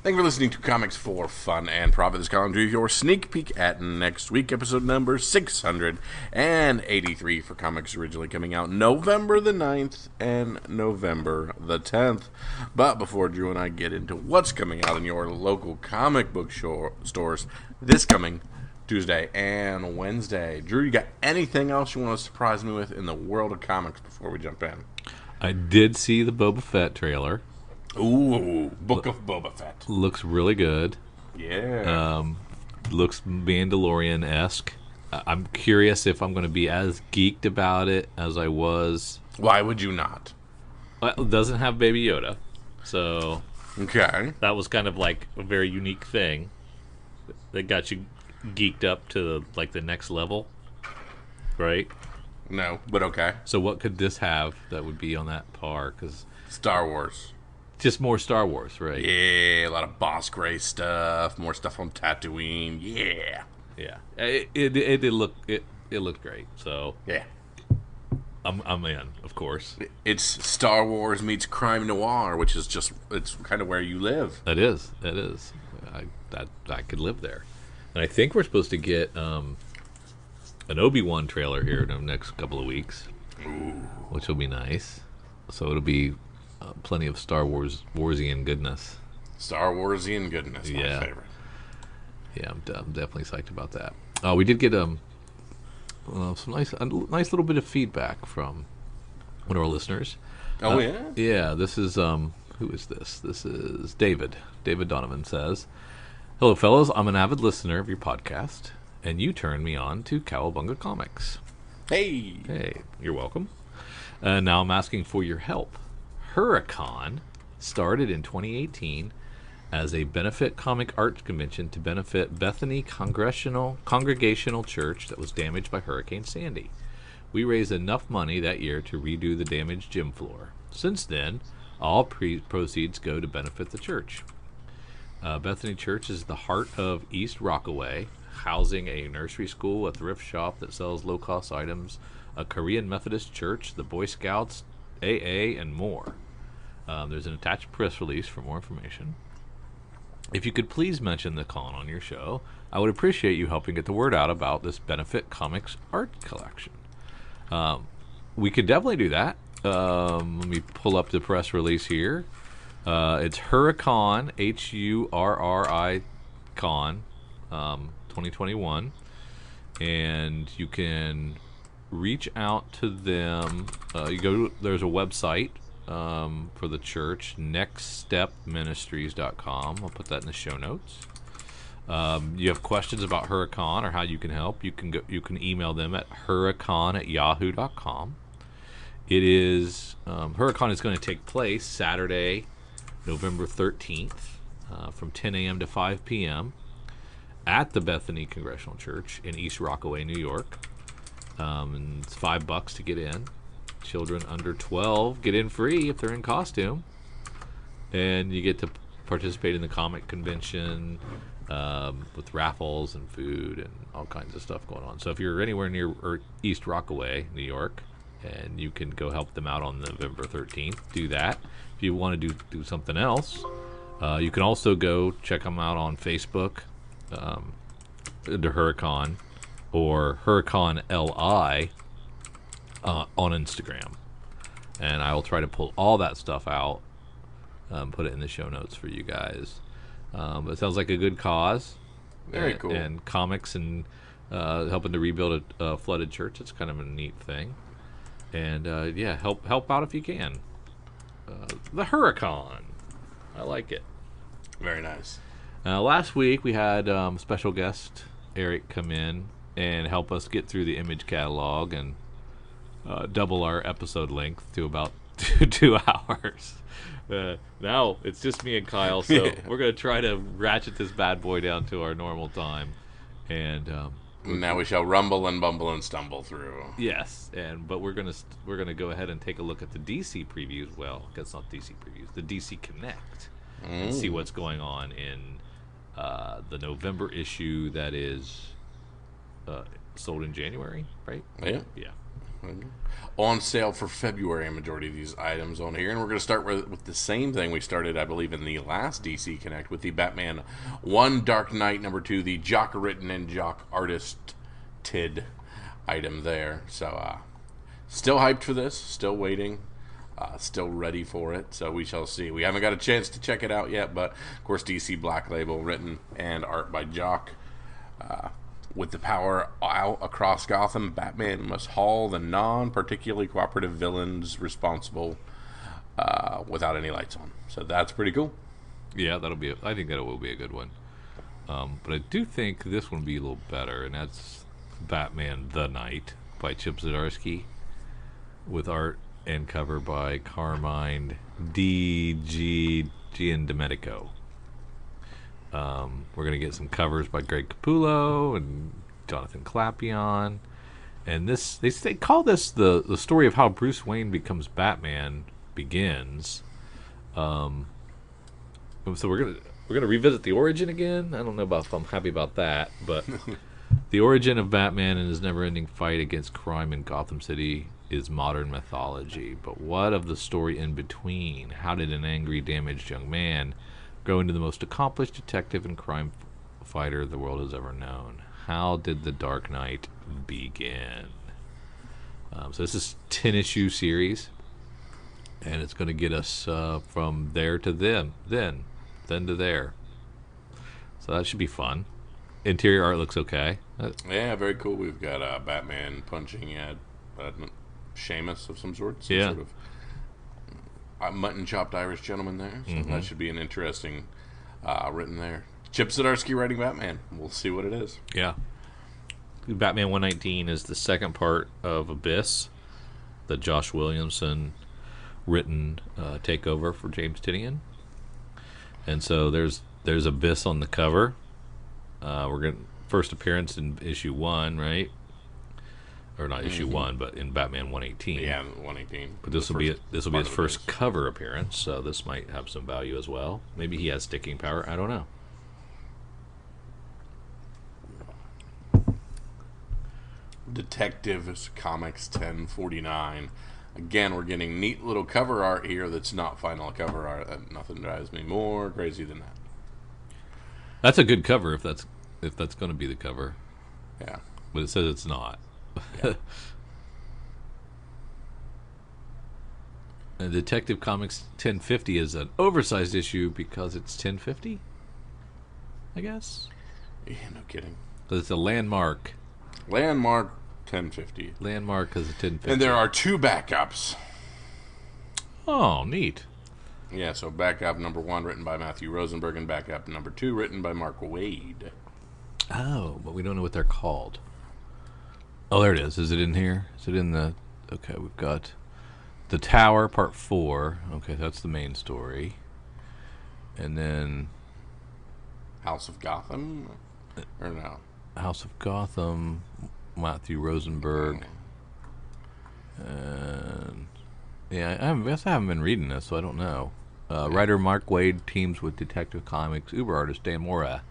Thank you for listening to Comics for Fun and Profit. This column gives your sneak peek at next week, episode number 683 for comics originally coming out November the 9th and November the 10th. But before Drew and I get into what's coming out in your local comic book stores this coming Tuesday and Wednesday, Drew, you got anything else you want to surprise me with in the world of comics before we jump in? I did see the Boba Fett trailer. Ooh, Book of Boba Fett. Looks really good. Yeah. Looks Mandalorian-esque. I'm curious if I'm going to be as geeked about it as I was. Why would you not? Well, it doesn't have Baby Yoda, so Okay. that was kind of like a very unique thing that got you geeked up to the next level, right? No, but okay. So what could this have that would be on that par? Because Star Wars. just more Star Wars, right? Yeah, a lot of Boss Gray stuff, more stuff on Tatooine. Yeah. Yeah. It did look it looked great. So Yeah. I'm in, of course. It's Star Wars meets crime noir, which is just, it's kind of where you live. It is. I could live there. And I think we're supposed to get an Obi-Wan trailer here in the next couple of weeks, which will be nice. So it'll be plenty of Star Warsian goodness. Star Warsian goodness, my favorite. Yeah, I'm definitely psyched about that. We did get some nice little bit of feedback from one of our listeners. Oh, yeah? Yeah, this is, who is this? This is David. David Donovan says, "Hello, fellows. I'm an avid listener of your podcast, and you turned me on to Cowabunga Comics." Hey. Hey, you're welcome. Now I'm asking for your help. HurriCON started in 2018 as a benefit comic arts convention to benefit Bethany Congregational Church that was damaged by Hurricane Sandy. We raised enough money that year to redo the damaged gym floor. Since then, all proceeds go to benefit the church. Bethany Church is the heart of East Rockaway, housing a nursery school, a thrift shop that sells low-cost items, a Korean Methodist church, the Boy Scouts, AA, and more. There's an attached press release for more information. If you could please mention the con on your show, I would appreciate you helping get the word out about this benefit comics art collection. We could definitely do that. Let me pull up the press release here. It's HurriCON, HURRI Con, 2021, and you can reach out to them. There's a website for the church, nextstepministries.com. I'll put that in the show notes. You have questions about HurriCON or how you can help, you can email them at hurricon@yahoo.com. It is HurriCON is going to take place Saturday, November 13th, from 10 a.m. to 5 p.m. at the Bethany Congregational Church in East Rockaway, New York. And it's $5 to get in. Children under 12 get in free if they're in costume, and you get to participate in the comic convention with raffles and food and all kinds of stuff going on. So if you're anywhere near East Rockaway, New York, and you can go help them out on November 13th, do that. If you want to do something else, you can also go check them out on Facebook, under HurriCON, or HurriCON LI on Instagram. And I will try to pull all that stuff out, put it in the show notes for you guys. But it sounds like a good cause. Very cool. And comics and helping to rebuild a flooded church. It's kind of a neat thing. And help out if you can. The HurriCON. I like it. Very nice. Last week we had special guest Eric come in and help us get through the image catalog and double our episode length to about 2 hours. Now it's just me and Kyle, so we're going to try to ratchet this bad boy down to our normal time. And now we shall rumble and bumble and stumble through. yes, but we're gonna go ahead and take a look at the DC previews. Well, that's not DC previews. The DC Connect, and see what's going on in the November issue that is sold in January, right? Yeah. Yeah. On sale for February, a majority of these items on here. And we're going to start with the same thing we started, I believe, in the last DC Connect with the Batman 1 Dark Knight, number 2, the Jock Written and Jock Artisted item there. So, still hyped for this, still waiting, still ready for it. So we shall see. We haven't got a chance to check it out yet, but of course, DC Black Label, written and art by Jock. With the power out across Gotham, Batman must haul the non-particularly cooperative villains responsible without any lights on. So that's pretty cool. Yeah, I think that will be a good one. But I do think this one will be a little better, and that's Batman the Night by Chip Zdarsky, with art and cover by Carmine D.G. Giandomenico. We're going to get some covers by Greg Capullo and Jonathan Clapion. And they call this the story of how Bruce Wayne becomes Batman begins. So we're gonna revisit the origin again. I don't know if I'm happy about that, but the origin of Batman and his never-ending fight against crime in Gotham City is modern mythology. But what of the story in between? How did an angry, damaged young man grow into the most accomplished detective and crime fighter the world has ever known? How did the Dark Knight begin? So this is 10-issue series, and it's going to get us from there to then to there. So that should be fun. Interior art looks okay. Yeah, very cool. We've got Batman punching at Seamus of some sort. Sort of mutton chopped Irish gentleman there. So that should be an interesting written there. Chip Zdarsky writing Batman. We'll see what it is. Yeah. Batman 119 is the second part of Abyss, the Josh Williamson written takeover for James Tynion. And so there's Abyss on the cover. We're getting first appearance in issue 1, right? Or not issue 1, but in Batman 118. Yeah, 118. But this will be his first cover appearance, so this might have some value as well. Maybe he has sticking power. I don't know. Detectives Comics 1049. Again, we're getting neat little cover art here that's not final cover art. Nothing drives me more crazy than that. That's a good cover if that's going to be the cover. Yeah. But it says it's not. Yeah. And Detective Comics 1050 is an oversized issue because it's 1050, I guess. Yeah, no kidding. Because it's a landmark. Landmark 1050. Landmark is a 1050. And there are 2 backups. Oh, neat. Yeah, so backup number 1 written by Matthew Rosenberg and backup number 2 written by Mark Waid. Oh, but we don't know what they're called. Oh, there it is. Is it in here? Is it in the... Okay, we've got The Tower, Part 4. Okay, that's the main story. And then... House of Gotham? Or no? House of Gotham, Matthew Rosenberg. And... Yeah, I guess I haven't been reading this, so I don't know. Writer Mark Waid teams with Detective Comics uber artist Dan Mora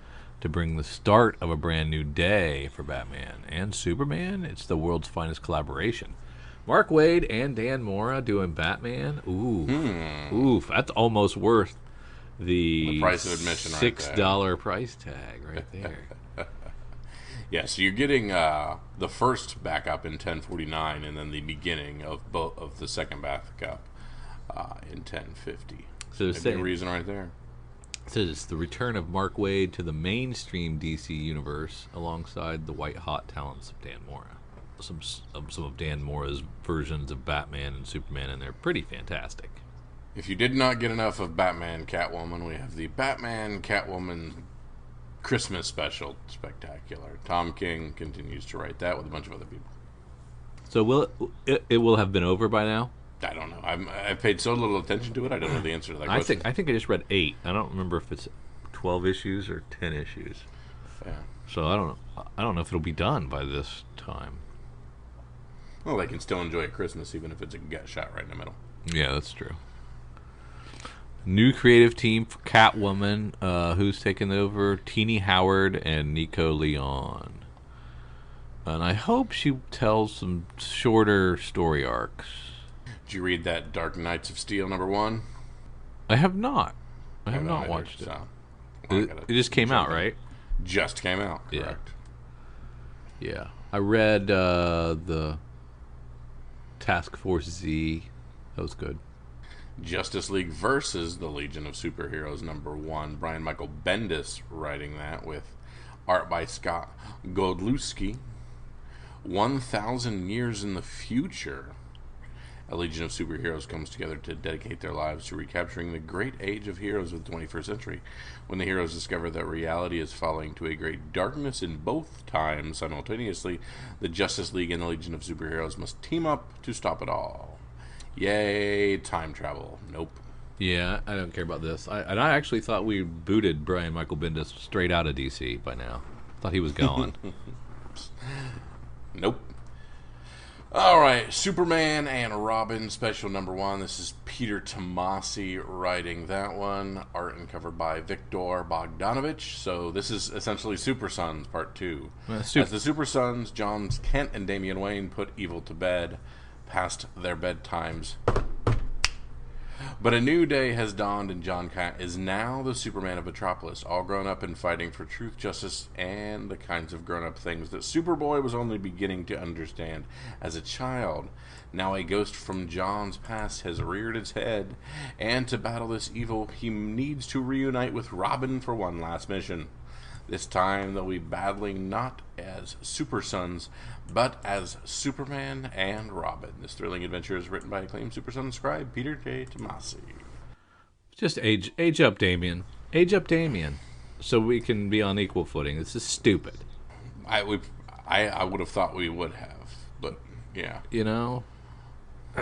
to bring the start of a brand new day for Batman and Superman. It's the world's finest collaboration. Mark Waid and Dan Mora doing Batman. Oof. That's almost worth the price of admission $6 price tag right there. Yeah, so you're getting the first backup in 1049 and then the beginning of both of the second backup in 1050. So there's a reason right there. It says it's the return of Mark Waid to the mainstream DC universe alongside the white-hot talents of Dan Mora. Some of Dan Mora's versions of Batman and Superman, and they're pretty fantastic. If you did not get enough of Batman Catwoman, we have the Batman Catwoman Christmas special. Spectacular. Tom King continues to write that with a bunch of other people. So it will have been over by now? I don't know. I've paid so little attention to it. I don't know the answer to that question. I think I just read 8. I don't remember if it's 12 issues or 10 issues. Yeah. So I don't know if it'll be done by this time. Well, they can still enjoy a Christmas even if it's a gut shot right in the middle. Yeah, that's true. New creative team for Catwoman, who's taken over: Teenie Howard and Nico Leon. And I hope she tells some shorter story arcs. Did you read that Dark Knights of Steel #1? I have not. I have haven't not either, watched it. so It just came out, right? Just came out, Yeah. correct. Yeah. I read the Task Force Z. That was good. Justice League versus the Legion of Superheroes #1. Brian Michael Bendis writing that with art by Scott Godlewski. 1,000 years in the future, a Legion of Superheroes comes together to dedicate their lives to recapturing the great age of heroes of the 21st century. When the heroes discover that reality is falling to a great darkness in both times simultaneously, the Justice League and the Legion of Superheroes must team up to stop it all. Yay, time travel. Nope. Yeah, I don't care about this. I actually thought we booted Brian Michael Bendis straight out of DC by now. Thought he was gone. Nope. All right, Superman and Robin special #1. This is Peter Tomasi writing that one. Art and cover by Viktor Bogdanovich. So this is essentially Super Sons Part 2. As the Super Sons, John Kent and Damian Wayne put evil to bed past their bedtimes. But a new day has dawned, and John Kent is now the Superman of Metropolis, all grown up and fighting for truth, justice, and the kinds of grown-up things that Superboy was only beginning to understand as a child. Now a ghost from John's past has reared its head, and to battle this evil, he needs to reunite with Robin for one last mission. This time they'll be battling not as Super Sons, but as Superman and Robin. This thrilling adventure is written by acclaimed Super Son scribe Peter J. Tomasi. Just age up, Damien. Age up, Damien, so we can be on equal footing. This is stupid. I would have thought we would have, but yeah. You know,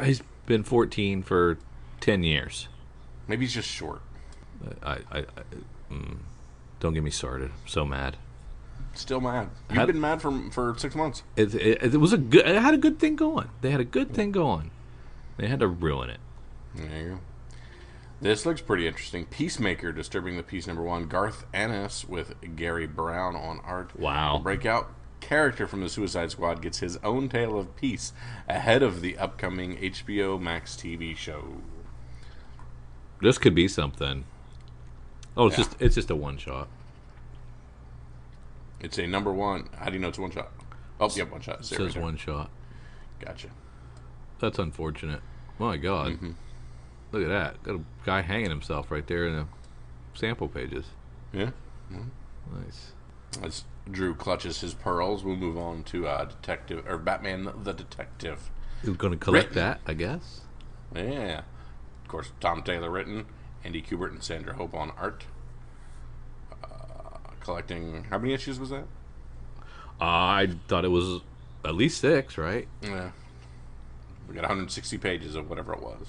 he's been 14 for 10 years. Maybe he's just short. Don't get me started. I'm so mad. Still mad. You've been mad for 6 months. It was a good. It had a good thing going. They had a good thing going. They had to ruin it. There you go. This looks pretty interesting. Peacemaker disturbing the peace #1. Garth Ennis with Gary Brown on art. Wow. The breakout character from the Suicide Squad gets his own tale of peace ahead of the upcoming HBO Max TV show. This could be something. Oh, it's just a one shot. It's a #1. How do you know it's one shot? Oh, yep, one shot. It says one shot. Gotcha. That's unfortunate. My God. Mm-hmm. Look at that. Got a guy hanging himself right there in the sample pages. Yeah. Mm-hmm. Nice. As Drew clutches his pearls, we'll move on to Detective or Batman the Detective. Who's going to collect that, I guess? Yeah. Of course, Tom Taylor written, Andy Kubert and Sandra Hope on art. Collecting, how many issues was that? I thought it was at least 6, right? Yeah. We got 160 pages of whatever it was.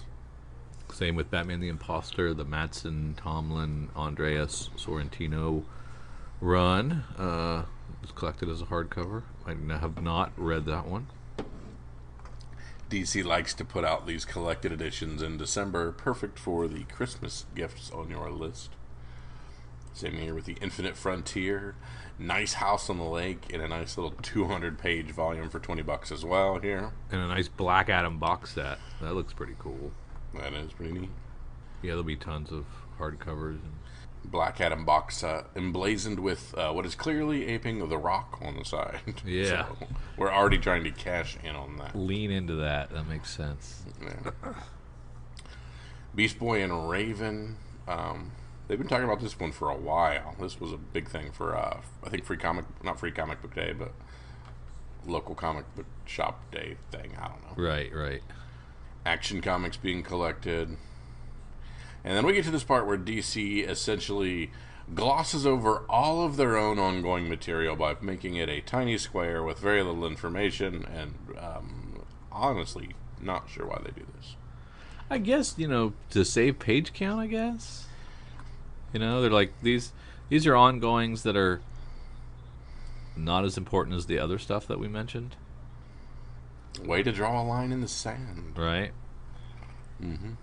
Same with Batman the Imposter, the Mattson, Tomlin, Andreas Sorrentino run. It was collected as a hardcover. I have not read that one. DC likes to put out these collected editions in December, perfect for the Christmas gifts on your list. Same here with the Infinite Frontier, nice house on the lake, and a nice little 200-page volume for $20 as well here. And a nice Black Adam box set. That looks pretty cool. That is pretty neat. Yeah, there'll be tons of hardcovers. And Black Adam box emblazoned with what is clearly aping The Rock on the side. Yeah. So we're already trying to cash in on that. Lean into that. That makes sense. Yeah. Beast Boy and Raven. They've been talking about this one for a while. This was a big thing for, I think, not Free Comic Book Day, but local comic book shop day thing. I don't know. Right. Action Comics being collected. And then we get to this part where DC essentially glosses over all of their own ongoing material by making it a tiny square with very little information, and honestly, not sure why they do this. I guess, to save page count, I guess. They're like, these are ongoings that are not as important as the other stuff that we mentioned. Way to draw a line in the sand. Right. Mm-hmm.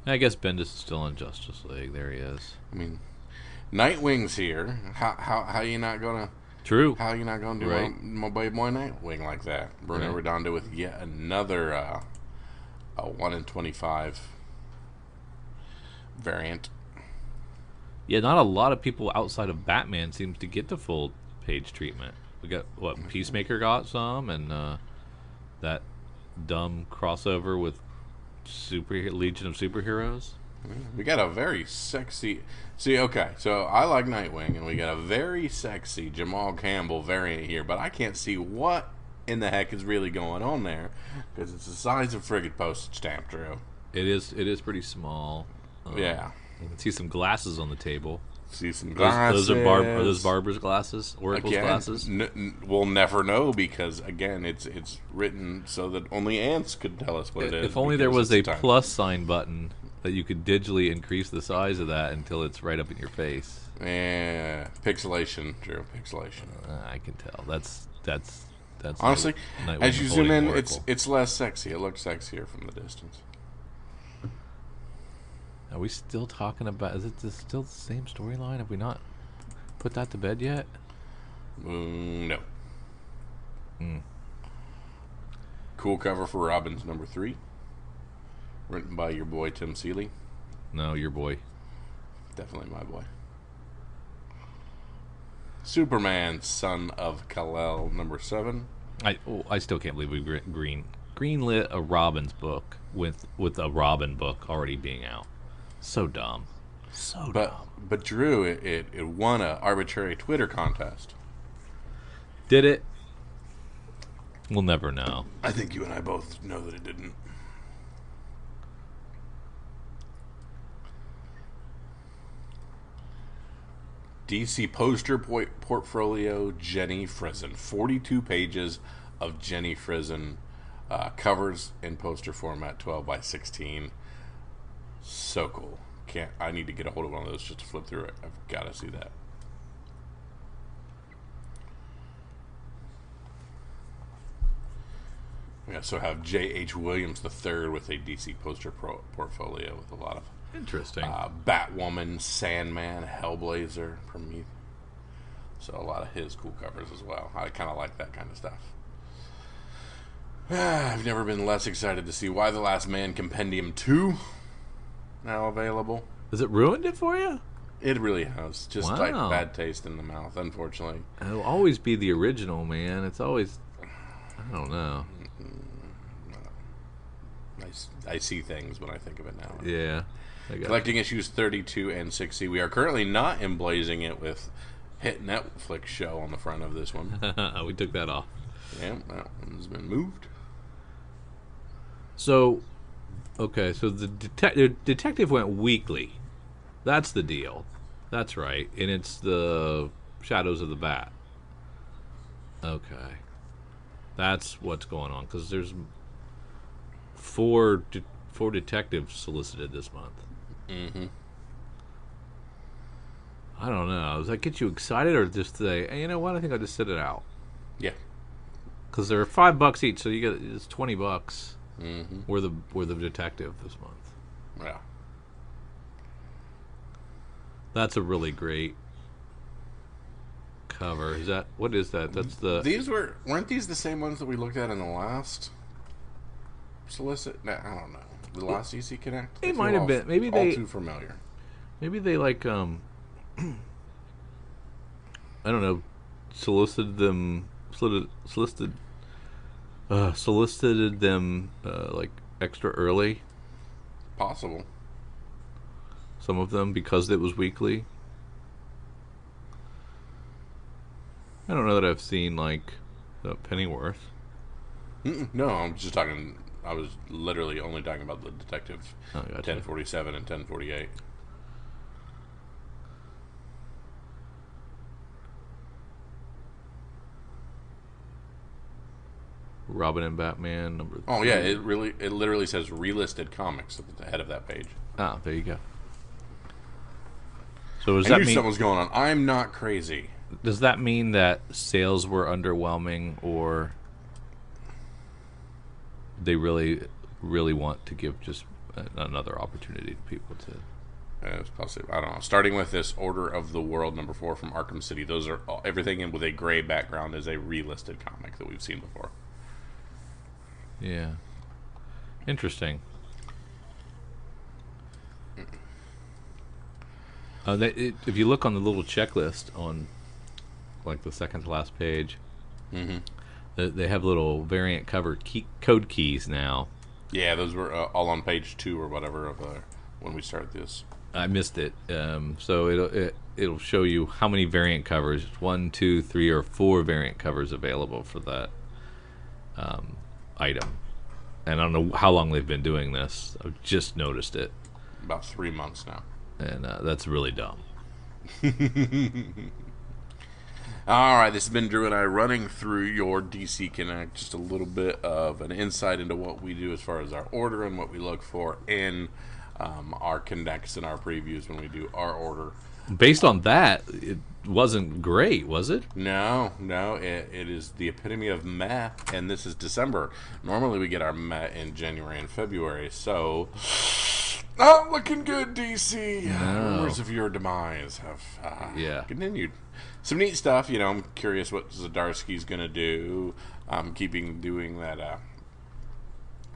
I guess Bendis is still on Justice League. There he is. I mean, Nightwing's here. How you not gonna True. How are you not going to do Right. my baby boy Nightwing like that? Bruno Right. Redondo with yet another a 1 in 25 variant. Yeah, not a lot of people outside of Batman seems to get the full page treatment. We got Peacemaker got some, and that dumb crossover with Legion of Superheroes. We got a very sexy. See, okay, so I like Nightwing, and we got a very sexy Jamal Campbell variant here, but I can't see what in the heck is really going on there because it's the size of friggin' postage stamp, Drew. It is pretty small. Yeah. You can see some glasses on the table. See some Those, glasses. are those Barber's glasses? Oracle's Again, glasses? We'll never know because again, it's written so that only ants could tell us what it is. If only there because was a it's time. plus sign button that you could digitally increase the size of that until it's right up in your face. Yeah, pixelation, Drew. Pixelation. I can tell. That's Honestly, Nightwing as you zoom holding in, Oracle. it's less sexy. It looks sexier from the distance. Are we still talking about? Is it still the same storyline? Have we not put that to bed yet? No. Hmm. Cool cover for Robin's number 3. Written by your boy Tim Seeley. No, your boy. Definitely my boy. Superman, Son of Kal-El, number 7. I still can't believe we greenlit a Robin's book with a Robin book already being out. So dumb. So dumb. But Drew, it won a arbitrary Twitter contest. Did it? We'll never know. I think you and I both know that it didn't. DC poster portfolio, Jenny Frison. 42 pages of Jenny Frison covers in poster format, 12 by 16. So cool. I need to get a hold of one of those just to flip through it. I've got to see that. We also have J.H. Williams III with a DC poster portfolio with a lot of Interesting. Batwoman, Sandman, Hellblazer, Prometheus. So a lot of his cool covers as well. I kind of like that kind of stuff. I've never been less excited to see Why the Last Man Compendium 2 now available. Has it ruined it for you? It really has. Just Wow. like bad taste in the mouth, unfortunately. It'll always be the original, man. It's always, I don't know. I see things when I think of it now. Yeah. I got Collecting issues 32 and 60. We are currently not emblazing it with hit Netflix show on the front of this one. we took that off. Yeah, that one's been moved. So, okay, so the detective went weekly. That's the deal. That's right. And it's the Shadows of the Bat. Okay. That's what's going on. Because there's four detectives solicited this month. Mm-hmm. I don't know. Does that get you excited or just say, hey, you know what? I think I'll just sit it out. Yeah. Because they're $5 each, so you get it's $20. Mm-hmm. We're the detective this month. Yeah. That's a really great cover. Is that what is that? That's the weren't these the same ones that we looked at in the last solicit? No, I don't know. The last EC Connect. It might have been. Maybe all they too familiar. Maybe they like I don't know, solicited them like extra early. Possible. Some of them because it was weekly. I don't know that I've seen like Pennyworth. No, I'm just talking. I was literally only talking about the detective. Oh, gotcha. 1047 and 1048. Robin and Batman number 3. Oh yeah, it literally says relisted comics at the head of that page. Ah, there you go. So does I that knew mean something was going on. I'm not crazy. does that mean that sales were underwhelming, or they really want to give just another opportunity to people to? It's possibly, I don't know. Starting with this Order of the World #4 from Arkham City. Those are everything in with a gray background is a relisted comic that we've seen before. Yeah. Interesting. If you look on the little checklist on, like, the second to last page, they have little variant cover code keys now. Yeah, those were all on page 2 or whatever of when we started this. I missed it. So it'll show you how many variant covers, 1, 2, 3, or 4 variant covers available for that item. And I don't know how long they've been doing this. I've just noticed it. About 3 months now. And that's really dumb. All right, this has been Drew and I running through your DC Connect, just a little bit of an insight into what we do as far as our order and what we look for in our connects and our previews when we do our order. Based on that, it wasn't great, was it? No, it is the epitome of meh, and this is December. Normally we get our meh in January and February, so not looking good, DC. No. Rumors of your demise have continued. Some neat stuff, I'm curious what Zdarsky's going to do. Doing that,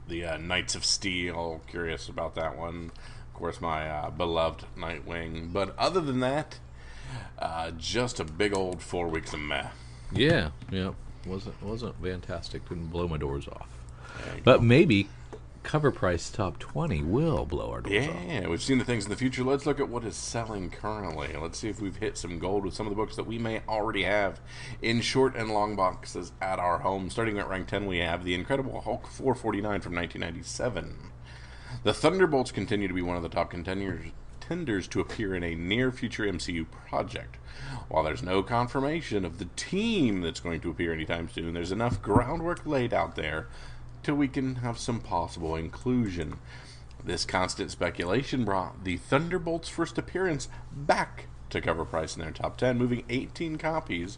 the Knights of Steel. Curious about that one. Of course, my beloved Nightwing. But other than that, just a big old 4 weeks of meh. Yeah. Wasn't fantastic. Didn't blow my doors off. But maybe cover price top 20 will blow our doors off. Yeah, we've seen the things in the future. Let's look at what is selling currently. Let's see if we've hit some gold with some of the books that we may already have in short and long boxes at our home. Starting at rank 10, we have The Incredible Hulk 449 from 1997. The Thunderbolts continue to be one of the top contenders to appear in a near-future MCU project. While there's no confirmation of the team that's going to appear anytime soon, there's enough groundwork laid out there till we can have some possible inclusion. This constant speculation brought the Thunderbolts' first appearance back to cover price in their top 10, moving 18 copies,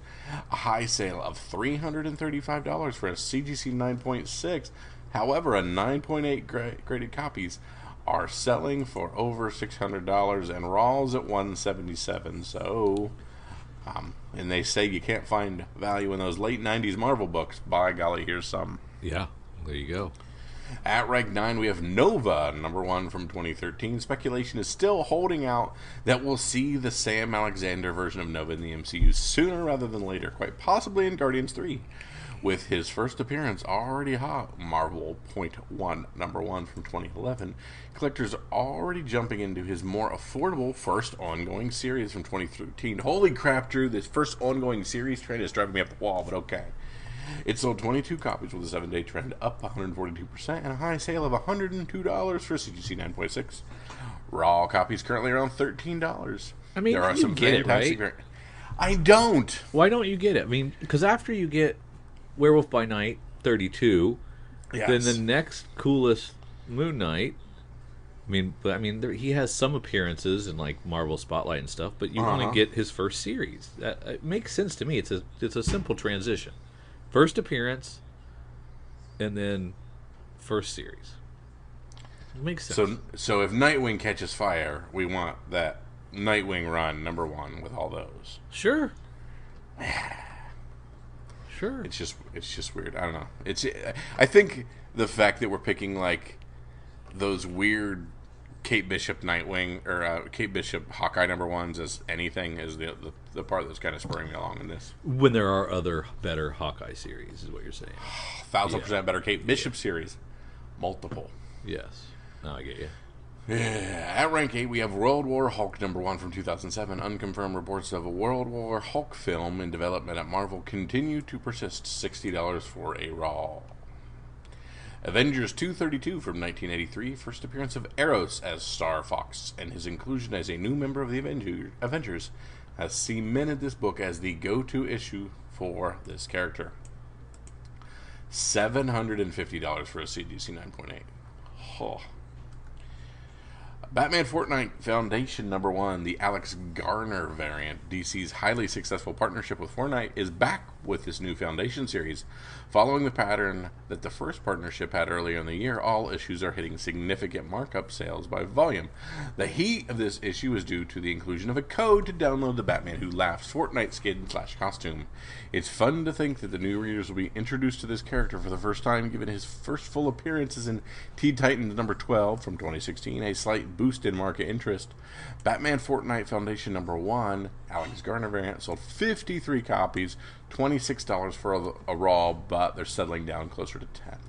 a high sale of $335 for a CGC 9.6. However, a 9.8 graded copies are selling for over $600 and Rawls at $177. So, and they say you can't find value in those late 90s Marvel books. By golly, here's some. Yeah. There you go. At rank 9, we have Nova, #1 from 2013. Speculation is still holding out that we'll see the Sam Alexander version of Nova in the MCU sooner rather than later, quite possibly in Guardians 3. With his first appearance already hot, Marvel .1, #1 from 2011, collectors are already jumping into his more affordable first ongoing series from 2013. Holy crap, Drew, this first ongoing series trend is driving me up the wall, but okay. It sold 22 copies with a 7-day trend up 142% and a high sale of $102 for CGC 9.6. Raw copies currently around $13. I mean, there are you some get it, fantastic. right? I don't. Why don't you get it? I mean, because after you get Werewolf by Night 32, Yes. then the next coolest Moon Knight. He has some appearances in like Marvel Spotlight and stuff, but you want to get his first series. It makes sense to me. It's a simple transition. First appearance, and then first series. It makes sense. So if Nightwing catches fire, we want that Nightwing run #1 with all those. Sure. Sure. It's just weird. I don't know. I think the fact that we're picking like those weird Kate Bishop Nightwing or Kate Bishop Hawkeye #1s as anything is the part that's kind of spurring me along in this. When there are other better Hawkeye series, is what you're saying. 1,000% better Kate Bishop series. Multiple. Yes. Now I get you. Yeah. At rank 8, we have World War Hulk #1 from 2007. Unconfirmed reports of a World War Hulk film in development at Marvel continue to persist. $60 for a Raw. Avengers 232 from 1983. First appearance of Eros as Star Fox, and his inclusion as a new member of the Avengers has cemented this book as the go-to issue for this character. $750 for a CGC 9.8. Oh. Batman Fortnite Foundation #1, the Alex Garner variant. DC's highly successful partnership with Fortnite is back with this new Foundation series. Following the pattern that the first partnership had earlier in the year, all issues are hitting significant markup sales by volume. The heat of this issue is due to the inclusion of a code to download the Batman Who Laughs Fortnite skin/costume. It's fun to think that the new readers will be introduced to this character for the first time, given his first full appearances in Teen Titans #12 from 2016, a slight boost in market interest. Batman Fortnite Foundation #1, Alex Garner variant, sold 53 copies, $26 for a raw, but they're settling down closer to 10.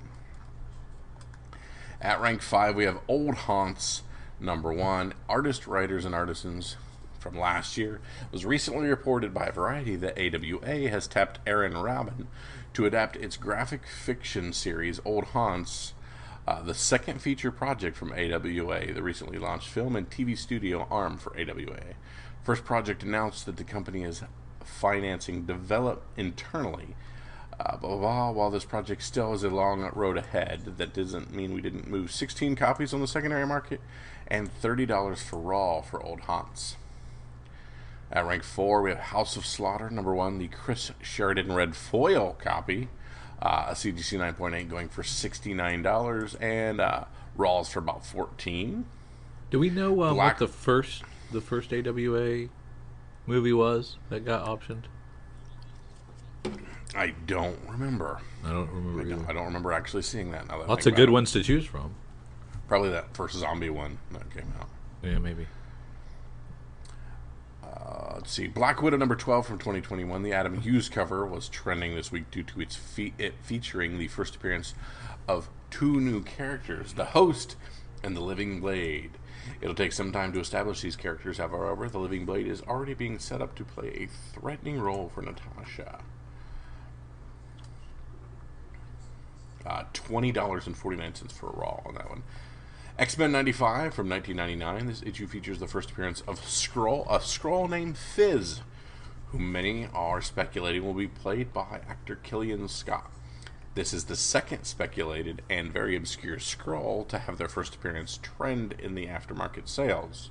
At rank 5, we have Old Haunts #1, Artists, Writers, and Artisans from last year. It was recently reported by Variety that AWA has tapped Aaron Rabin to adapt its graphic fiction series Old Haunts, the second feature project from AWA, the recently launched film and TV studio arm for AWA. First project announced that the company is financing developed internally. While this project still has a long road ahead, that doesn't mean we didn't move 16 copies on the secondary market and $30 for raw for Old Haunts. At rank 4, we have House of Slaughter #1, the Chris Sheridan red foil copy, a CGC 9.8 going for $69, and raws for about $14. Do we know what the first AWA movie was that got optioned? I don't remember. I don't remember. I don't remember actually seeing that. Now that Lots of good ones to choose from. Probably that first zombie one that came out. Yeah, maybe. Let's see. Black Widow #12 from 2021. The Adam Hughes cover was trending this week due to it featuring the first appearance of two new characters, the Host and the Living Blade. It'll take some time to establish these characters. However, the Living Blade is already being set up to play a threatening role for Natasha. $20.49 for a raw on that one. X-Men 95 from 1999. This issue features the first appearance of a Skrull named Fizz, who many are speculating will be played by actor Killian Scott. This is the second speculated and very obscure Skrull to have their first appearance trend in the aftermarket sales.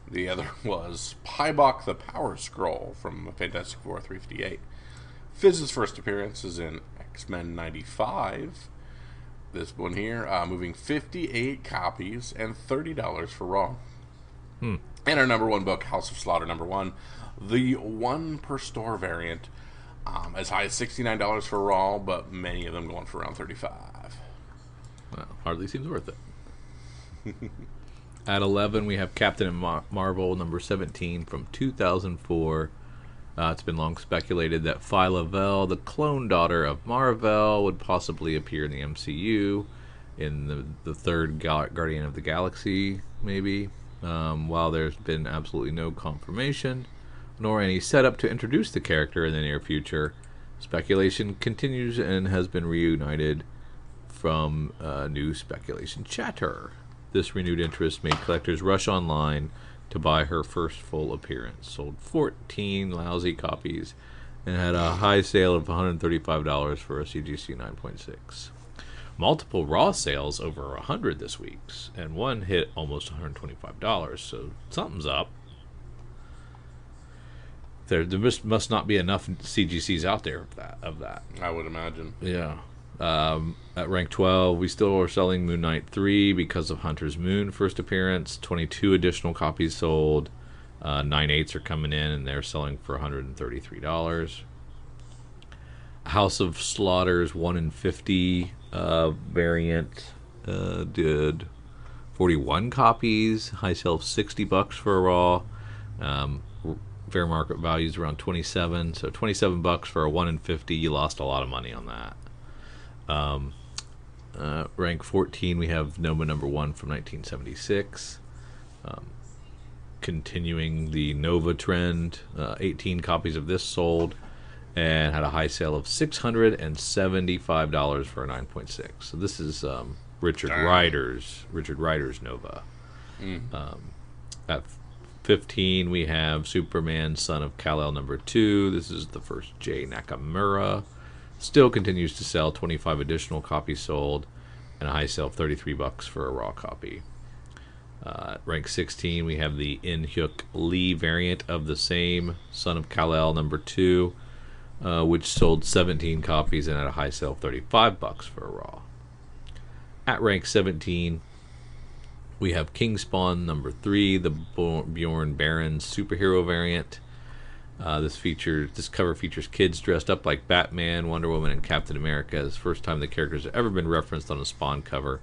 The other was Pybok the Power Skrull from Fantastic Four 358. Fizz's first appearance is in X-Men 95. This one here, moving 58 copies and $30 for raw. And our #1 book, House of Slaughter #1, the 1 per store variant, as high as $69 for raw, but many of them going for around $35. Well, hardly seems worth it. At 11, we have Captain Marvel #17 from 2004. It's been long speculated that Phyla-Vell, the clone daughter of Mar-Vell, would possibly appear in the MCU in the third Guardian of the Galaxy, maybe. While there's been absolutely no confirmation, nor any setup to introduce the character in the near future, speculation continues and has been reunited from new speculation chatter. This renewed interest made collectors rush online to buy her first full appearance. Sold 14 lousy copies and had a high sale of $135 for a CGC 9.6. Multiple raw sales over 100 this week, and one hit almost $125, so something's up. There must not be enough CGCs out there of that. I would imagine. Yeah. At rank 12, we still are selling Moon Knight 3 because of Hunter's Moon first appearance. 22 additional copies sold. 9/8s are coming in, and they're selling for $133. House of Slaughter's 1 in 50 variant did 41 copies. High sale of $60 for a raw. Fair market value is around 27, so $27 for a 1 in 50. You lost a lot of money on that. Rank 14, we have Nova #1 from 1976. Continuing the Nova trend, 18 copies of this sold and had a high sale of $675 for a 9.6. So this is Richard Rider's Nova. At 15, we have Superman, Son of Kal-El #2. This is the first Jay Nakamura. Still continues to sell, 25 additional copies sold, and a high sale of $33 for a raw copy. Rank 16, we have the Inhyuk Lee variant of the same, Son of Kal-El #2, which sold 17 copies and at a high sale of $35 for a raw. At rank 17, we have Kingspawn #3, the Bjorn Barons superhero variant. This cover features kids dressed up like Batman, Wonder Woman, and Captain America. It's the first time the characters have ever been referenced on a Spawn cover,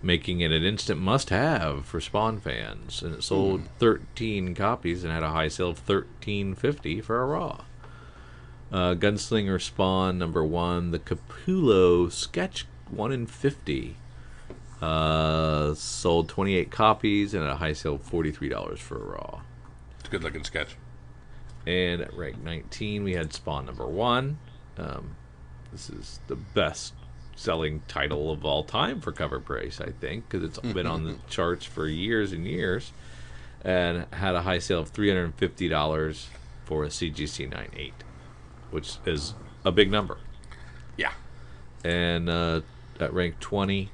making it an instant must-have for Spawn fans. And it sold 13 copies and had a high sale of $13.50 for a raw. Gunslinger Spawn #1, the Capullo Sketch 1 in 50. Sold 28 copies and at a high sale of $43 for a raw. It's a good looking sketch. And at rank 19, we had Spawn #1. This is the best selling title of all time for cover price, I think, because it's been on the charts for years and years, and had a high sale of $350 for a CGC 9.8, which is a big number. Yeah. And at rank 20,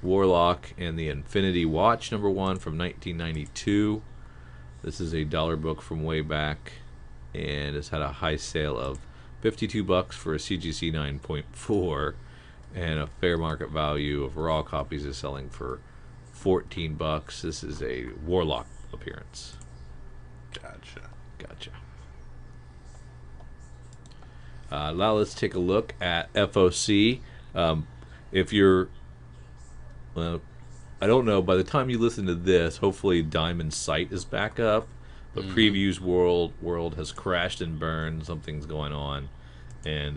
Warlock and the Infinity Watch #1 from 1992. This is a dollar book from way back, and it's had a high sale of $52 for a CGC 9.4, and a fair market value of raw copies is selling for $14. This is a Warlock appearance. Gotcha. Now let's take a look at FOC. If you're, I don't know, by the time you listen to this, hopefully Diamond's site is back up. But Previews World has crashed and burned. Something's going on, and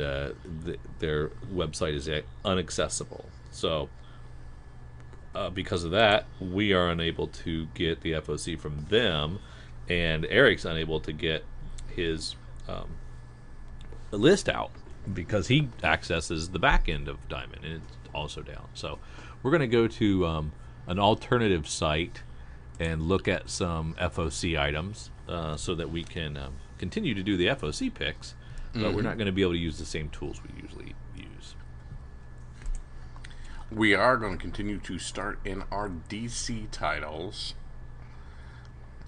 their website is inaccessible. So, because of that, we are unable to get the FOC from them, and Eric's unable to get his list out because he accesses the back end of Diamond, and it's also down. So, we're going to go to an alternative site and look at some FOC items so that we can continue to do the FOC picks, but we're not going to be able to use the same tools we usually use. We are going to continue to start in our DC titles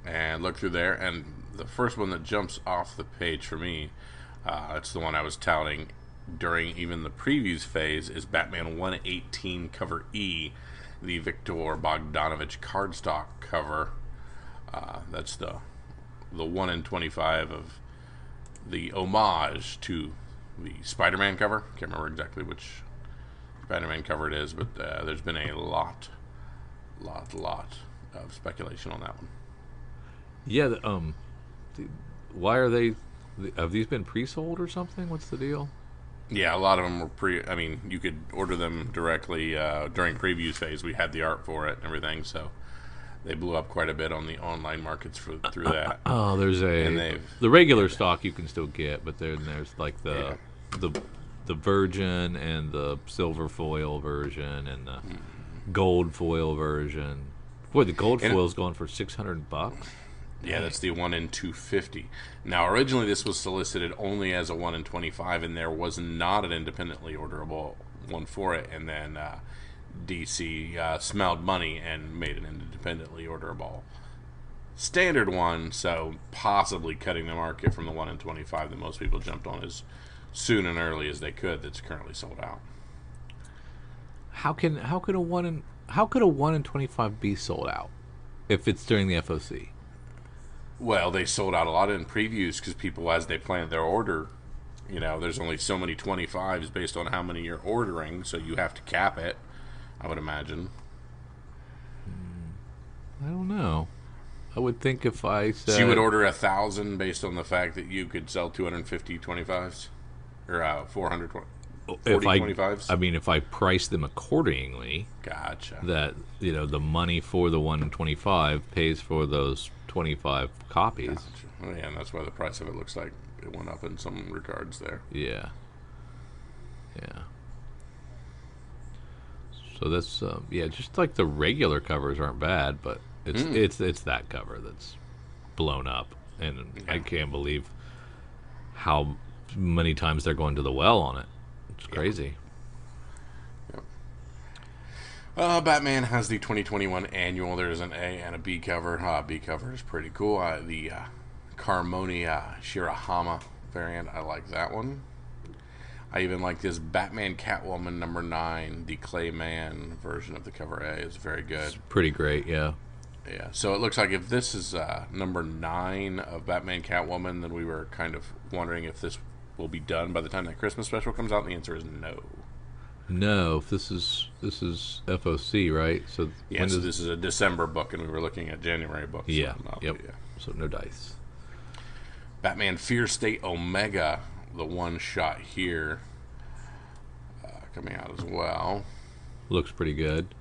and look through there, and the first one that jumps off the page for me, it's the one I was touting during even the previews phase, is Batman 118 cover E, the Victor Bogdanovich cardstock cover. That's the 1 in 25 of the homage to the Spider-Man cover. Can't remember exactly which Spider-Man cover it is, but there's been a lot of speculation on that one. Yeah. Why are they? Have these been pre-sold or something? What's the deal? Yeah, a lot of them were I mean, you could order them directly during previews phase. We had the art for it and everything, so they blew up quite a bit on the online markets through that. Oh, there's the regular stock you can still get, but then there's like the virgin and the silver foil version and the gold foil version. Boy, the gold foil's going for $600. Yeah, that's the 1 in 250. Now, originally this was solicited only as a 1 in 25, and there was not an independently orderable one for it. And then DC smelled money and made an independently orderable standard one, so possibly cutting the market from the 1 in 25 that most people jumped on as soon and early as they could. That's currently sold out. How could a 1 in 25 be sold out if it's during the FOC? Well, they sold out a lot in previews because people, as they planned their order, there's only so many 25s based on how many you're ordering, so you have to cap it, I would imagine. I don't know. I would think if I said... So you would order 1,000 based on the fact that you could sell 250 25s? Or 400 25s? I mean, if I price them accordingly... Gotcha. That, the money for the 1 in 25 pays for those 25 copies. Gotcha. Well, yeah, and that's why the price of it looks like it went up in some regards there. Yeah. So that's just like the regular covers aren't bad, but it's that cover that's blown up, and I can't believe how many times they're going to the well on it. It's crazy. Yep. Batman has the 2021 annual. There's an A and a B cover. B cover is pretty cool. The Carmonia Shirahama variant, I like that one. I even like this Batman Catwoman number 9, the Clayman version of the cover A is very good. It's pretty great, yeah. Yeah, so it looks like if this is number 9 of Batman Catwoman, then we were kind of wondering if this will be done by the time that Christmas special comes out, and the answer is no. No, this is FOC, right? So yeah, so this is a December book, and we were looking at January books. Yeah, so yep. Yeah. So no dice. Batman Fear State Omega, the one shot here, coming out as well. Looks pretty good.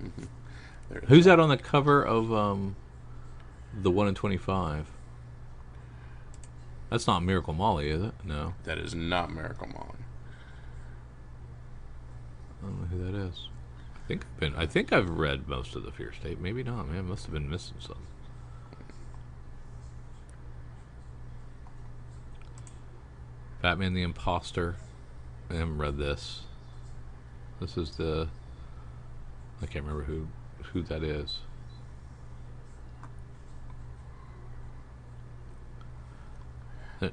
Mm-hmm. Who's that on the cover of the 1 in 25? That's not Miracle Molly, is it? No. That is not Miracle Molly. I don't know who that is. I think I've read most of the Fear State. Maybe not. Man, I must have been missing some. Batman the Imposter. I haven't read this. This is the. I can't remember who that is.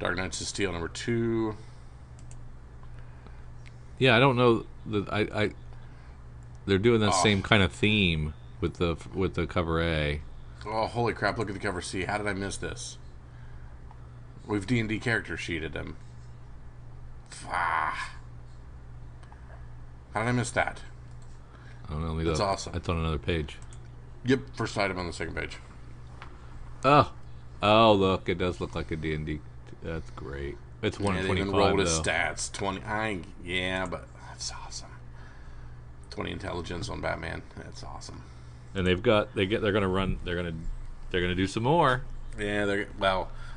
Dark Knights of Steel number 2. Yeah, I don't know that they're doing that same kind of theme with the cover A. Oh, holy crap, look at the cover C. How did I miss this? We've D&D character sheeted him. How did I miss that? I don't know. That's awesome. That's on another page. Yep, first item on the second page. Oh, look, it does look like a D&D. That's great. It's 125, they even rolled his though. stats. 20. But that's awesome. 20 intelligence on Batman. That's awesome. And they're gonna do some more. Yeah,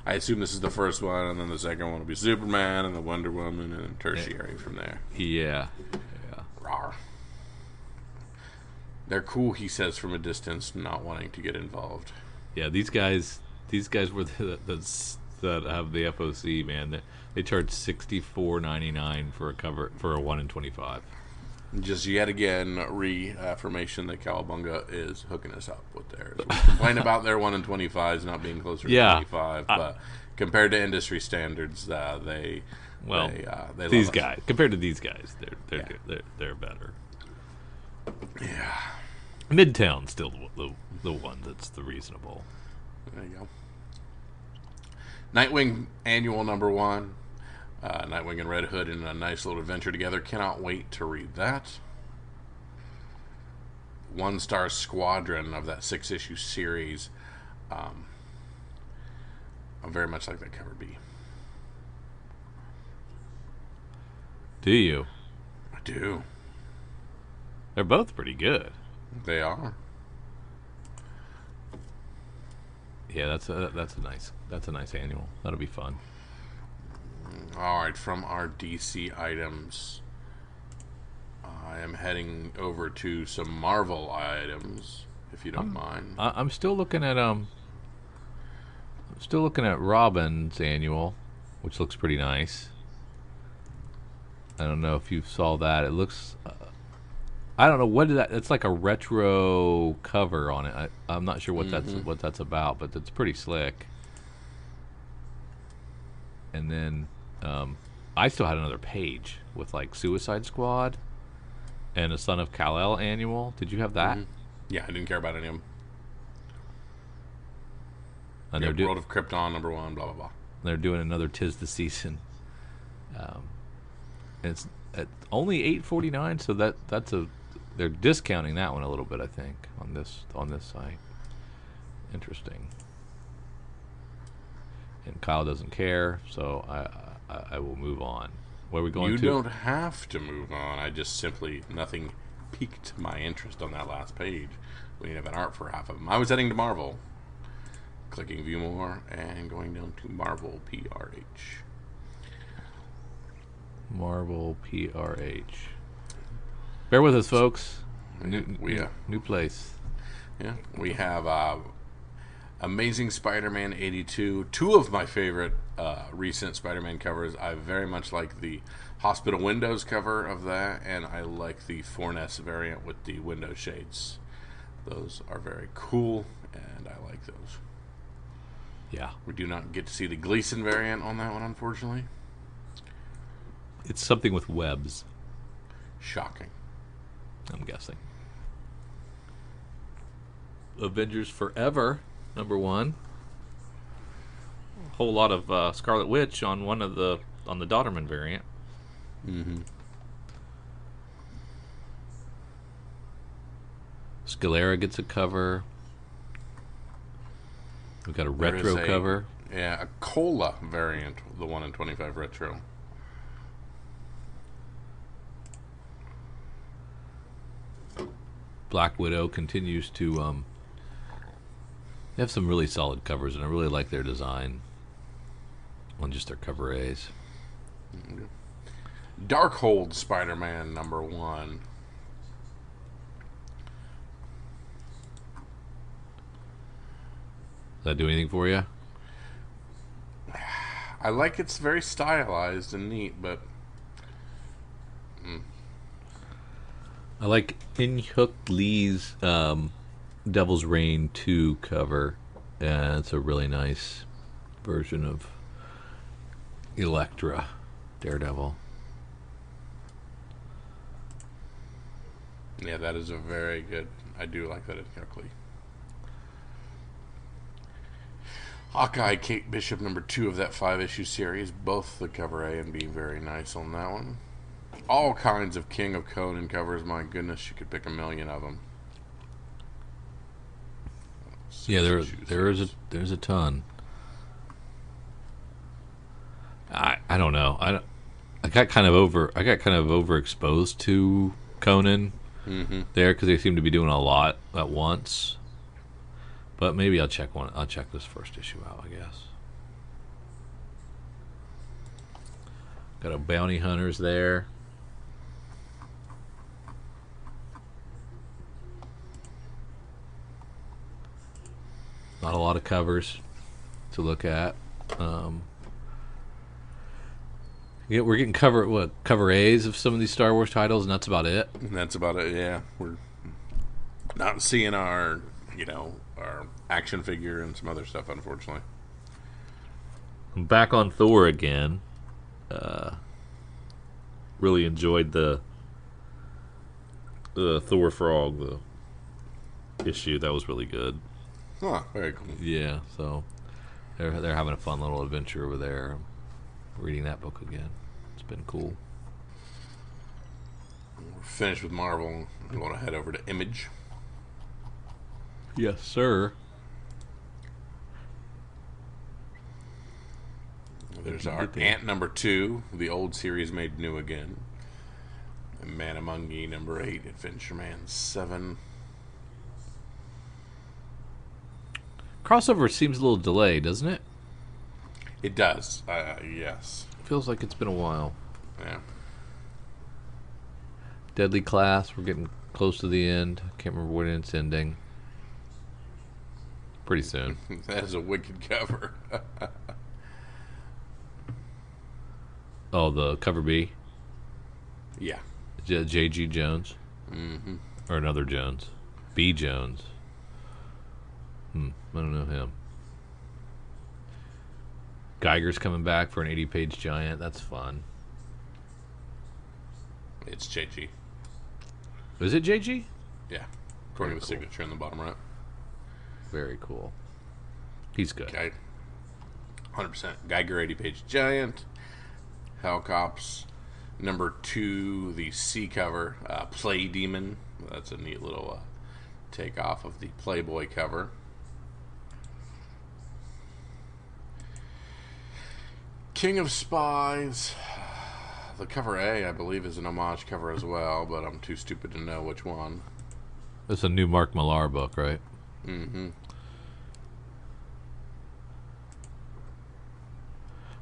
I assume this is the first one, and then the second one will be Superman and the Wonder Woman, and then tertiary from there. Yeah. Rawr. They're cool, he says from a distance, not wanting to get involved. Yeah, these guys were that have the FOC, man. They charge $64.99 for a cover for a 1 in 25. Just yet again, reaffirmation that Cowabunga is hooking us up with theirs. We complain about their 1 in 25s not being closer to 25, but compared to industry standards, they these guys compared to these guys, they're better. Yeah, Midtown's still the one that's the reasonable. There you go. Nightwing annual number 1. Nightwing and Red Hood in a nice little adventure together. Cannot wait to read that. 1-star Squadron of that 6-issue series. I very much like that cover B. Do you? I do. They're both pretty good. They are. Yeah, that's a nice annual. That'll be fun. All right, from our DC items, I am heading over to some Marvel items, if you don't mind. I'm still looking at Robin's annual, which looks pretty nice. I don't know if you saw that. It looks. I don't know what is that. It's like a retro cover on it. I'm not sure what that's about, but it's pretty slick. And then I still had another page with like Suicide Squad and a Son of Kal-El annual. Did you have that? Mm-hmm. Yeah, I didn't care about any of them. And World of Krypton number 1, blah blah blah. They're doing another "'Tis the Season." It's at only $8.49, so they're discounting that one a little bit, I think, on this site. Interesting. And Kyle doesn't care, so I will move on. Where are we going to? You don't have to move on. I just simply, nothing piqued my interest on that last page. We have an art for half of them. I was heading to Marvel. Clicking View More and going down to Marvel PRH. Marvel PRH. Bear with us, folks. New place. Yeah, we have Amazing Spider-Man 82. Two of my favorite recent Spider-Man covers. I very much like the Hospital Windows cover of that, and I like the Forness variant with the window shades. Those are very cool, and I like those. Yeah. We do not get to see the Gleason variant on that one, unfortunately. It's something with webs, Shocking. I'm guessing. Avengers Forever, #1. A whole lot of Scarlet Witch on the Dodderman variant. Mm-hmm. Scalera gets a cover. We've got a retro cover. Yeah, a Cola variant, the 1 in 25 retro. Black Widow continues to they have some really solid covers, and I really like their design on just their cover A's. Darkhold Spider-Man #1. Does that do anything for you? I like it's very stylized and neat, but I like Inhyuk Lee's Devil's Reign 2 cover. It's a really nice version of Elektra, Daredevil. yeah, that is a very good. I do like that Lee. Hawkeye, Kate Bishop #2 of that 5-issue series. Both the cover A and B very nice on that one. All kinds of King of Conan covers. My goodness, you could pick a million of them. Yeah, there's a ton. I don't know. I got kind of overexposed to Conan there because they seem to be doing a lot at once. But maybe I'll check this first issue out, I guess. Got a Bounty Hunters there. Not a lot of covers to look at. Yeah, we're getting cover A's of some of these Star Wars titles, and that's about it. And that's about it. Yeah, we're not seeing our action figure and some other stuff, unfortunately. I'm back on Thor again. Really enjoyed the Thor Frog issue. That was really good. Huh, very cool. Yeah, so they're having a fun little adventure over there. Reading that book again. It's been cool. We're finished with Marvel. We're going to head over to Image. Yes, sir. There's our Ant #2, the old series made new again. And Manamungi #8, Adventure Man 7. Crossover seems a little delayed, doesn't it? It does, yes. Feels like it's been a while. Yeah. Deadly Class, we're getting close to the end. I can't remember when it's ending. Pretty soon. That is a wicked cover. Oh, the cover B? Yeah. J.G. Jones? Mm-hmm. Or another Jones? B. Jones? I don't know him. Geiger's coming back for an 80-page giant. That's fun. It's JG. Is it JG? Yeah. According to the signature in the bottom right. Very cool. He's good. Okay. 100%. Geiger 80-page giant. Hellcops #2, the C cover. Play Demon. That's a neat little takeoff of the Playboy cover. King of Spies. The cover A, I believe, is an homage cover as well, but I'm too stupid to know which one. It's a new Mark Millar book, right? Mm-hmm.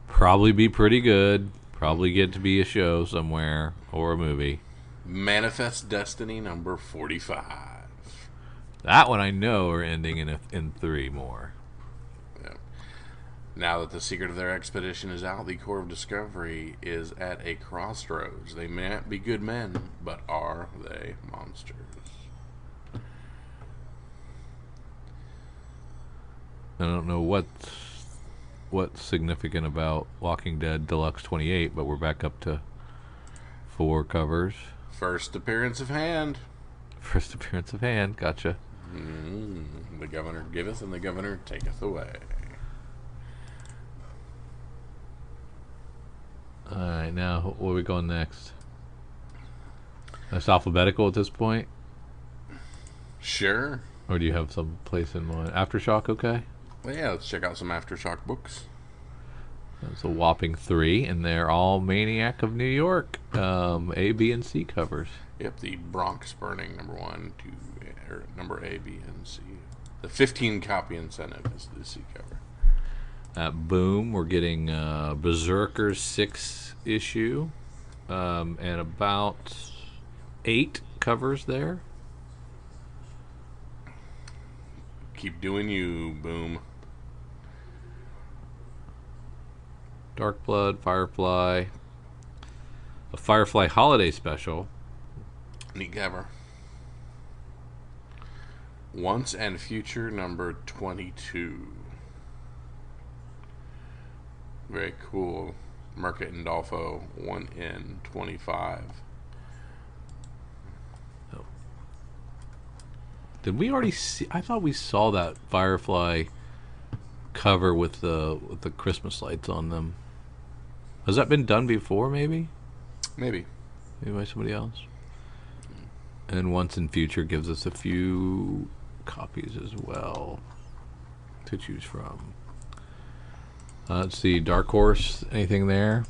Probably be pretty good. Probably get to be a show somewhere or a movie. Manifest Destiny #45. That one I know are ending in 3 more. Now that the secret of their expedition is out, the Corps of Discovery is at a crossroads. They may not be good men, but are they monsters? I don't know what's significant about Walking Dead Deluxe 28, but we're back up to 4 covers. First appearance of Hand. First appearance of Hand, gotcha. The governor giveth and the governor taketh away. Alright, now where are we going next? That's alphabetical at this point? Sure. Or do you have some place in mind? Aftershock, okay? Well, yeah, let's check out some Aftershock books. That's a whopping 3, and they're all Maniac of New York, A, B, and C covers. Yep, the Bronx Burning, number 1, 2, or number A, B, and C. The 15 copy incentive is the C cover. At Boom, we're getting Berserker's 6 issue, and about 8 covers there. Keep doing you, Boom. Dark Blood, Firefly, a Firefly holiday special. Neat cover. Once and Future, number 22. Very cool. Merkit and Dolpho, 1/25. Oh. Did we already see? I thought we saw that Firefly cover with the Christmas lights on them. Has that been done before? Maybe Maybe. by somebody else. And Once in Future gives us a few copies as well to choose from. Let's see, Dark Horse, anything there?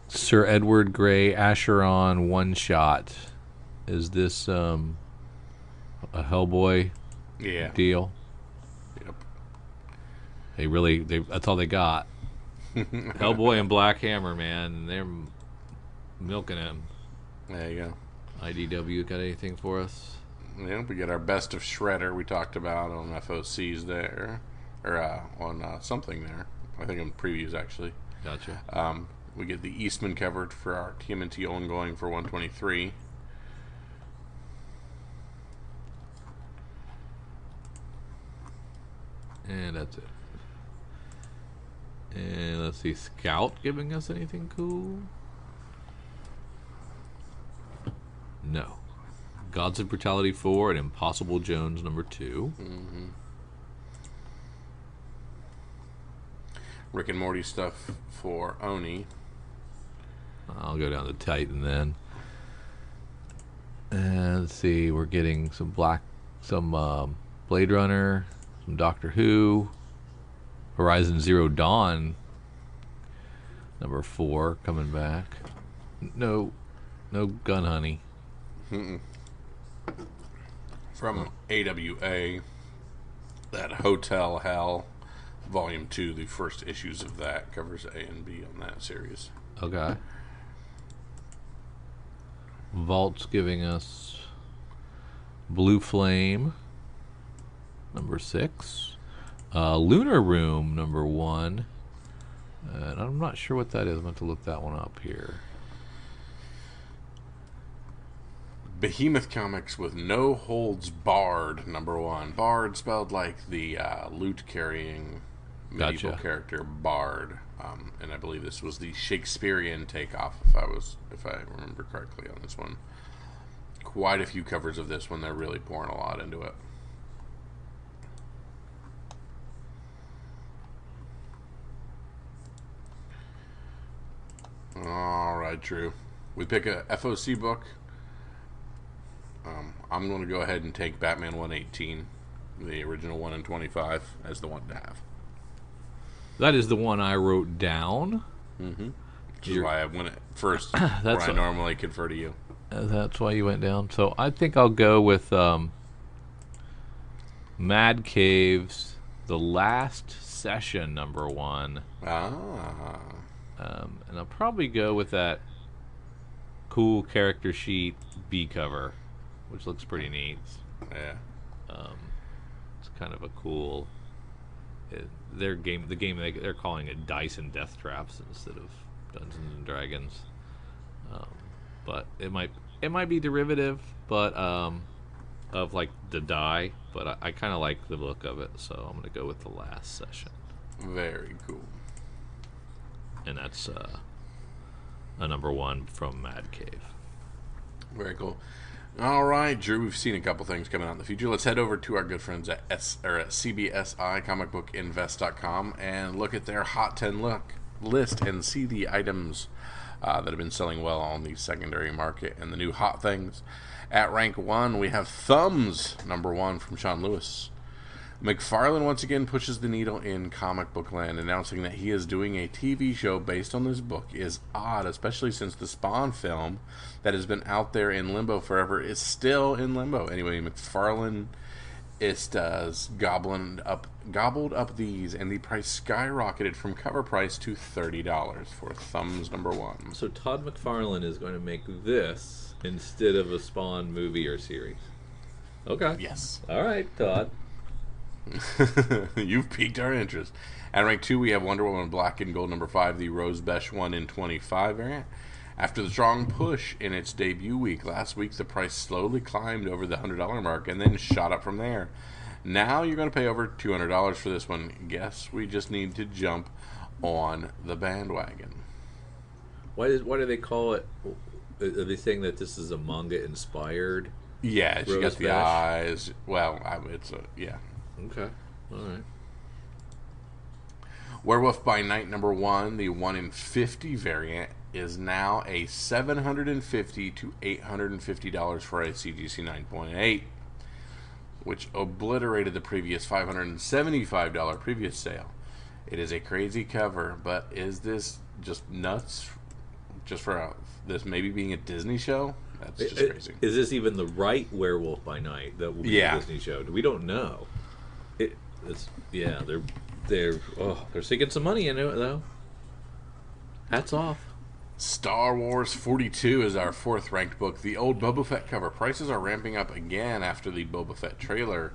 Sir Edward Grey Acheron one shot. Is this a Hellboy deal? Yep. That's all they got. Hellboy and Black Hammer, man. They're milking him. There you go. IDW got anything for us? Yeah, we get our Best of Shredder we talked about on FOCs there. Or on something there. I think on previews, actually. Gotcha. We get the Eastman covered for our TMNT ongoing for 123. And that's it. And let's see, Scout giving us anything cool? No. Gods of Brutality 4 and Impossible Jones number 2. Mm-hmm. Rick and Morty stuff for Oni. I'll go down to Titan then. And let's see, we're getting some Blade Runner, some Doctor Who, Horizon Zero Dawn number 4 coming back. No Gun Honey. Mm-mm. From AWA, that Hotel Hell Volume 2, the first issues of that covers A and B on that series. Okay. Vault's giving us Blue Flame number 6, Lunar Room number 1, and I'm not sure what that is. I'm going to look that one up here. Behemoth Comics with No Holds Barred number 1. Bard spelled like the loot carrying medieval character Bard, and I believe this was the Shakespearean takeoff, if I remember correctly on this one. Quite a few covers of this one. They're really pouring a lot into it. All right, Drew. We pick a FOC book. I'm going to go ahead and take Batman 118, the original 1 in 25, as the one to have. That is the one I wrote down. Mm-hmm. Which is why I went first, where I normally confer to you. That's why you went down. So I think I'll go with Mad Caves, The Last Session, number 1. And I'll probably go with that cool character sheet B cover, which looks pretty neat. Yeah. It's kind of a cool Their game, they're calling it Dice and Death Traps instead of Dungeons and Dragons. But it might be derivative, but of like the die. But I kind of like the look of it, so I'm gonna go with the last session. Very cool. And that's a number 1 from Mad Cave. Very cool. All right, Drew, we've seen a couple things coming out in the future. Let's head over to our good friends at CBSI, comicbookinvest.com, and look at their Hot 10 list and see the items that have been selling well on the secondary market and the new hot things. At rank 1, we have Thumbs, number 1 from Sean Lewis. McFarlane once again pushes the needle in comic book land, announcing that he is doing a TV show based on this book is odd, especially since the Spawn film that has been out there in limbo forever is still in limbo. Anyway, McFarlane gobbled up these, and the price skyrocketed from cover price to $30 for Thumbs number 1. So Todd McFarlane is going to make this instead of a Spawn movie or series. Okay. Yes. All right, Todd. You've piqued our interest. At rank 2, we have Wonder Woman Black and Gold number 5, the Rose Besh 1 in 25 variant. After the strong push in its debut week last week, the price slowly climbed over the $100 mark and then shot up from there. Now you're going to pay over $200 for this one. Guess we just need to jump on the bandwagon. Why do they call it? Are they saying that this is a manga inspired? Yeah, she got the eyes. Well, yeah. Okay. All right. Werewolf by Night number 1, the 1 in 50 variant, is now a $750 to $850 for a CGC 9.8, which obliterated the previous $575 previous sale. It is a crazy cover, but is this just nuts? Just for this maybe being a Disney show? That's just crazy. Is this even the right Werewolf by Night that will be a Disney show? We don't know. They're sinking some money into it though. Hats off. Star Wars 42 is our 4th ranked book. The old Boba Fett cover. Prices are ramping up again after the Boba Fett trailer.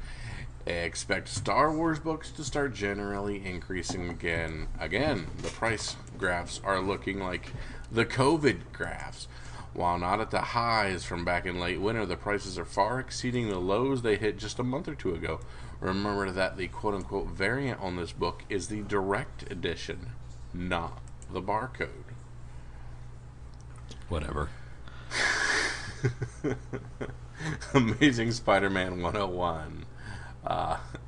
Expect Star Wars books to start generally increasing again. The price graphs are looking like the COVID graphs. While not at the highs from back in late winter, the prices are far exceeding the lows they hit just a month or two ago. Remember that the quote-unquote variant on this book is the direct edition, not the barcode. Whatever. Amazing Spider-Man 101.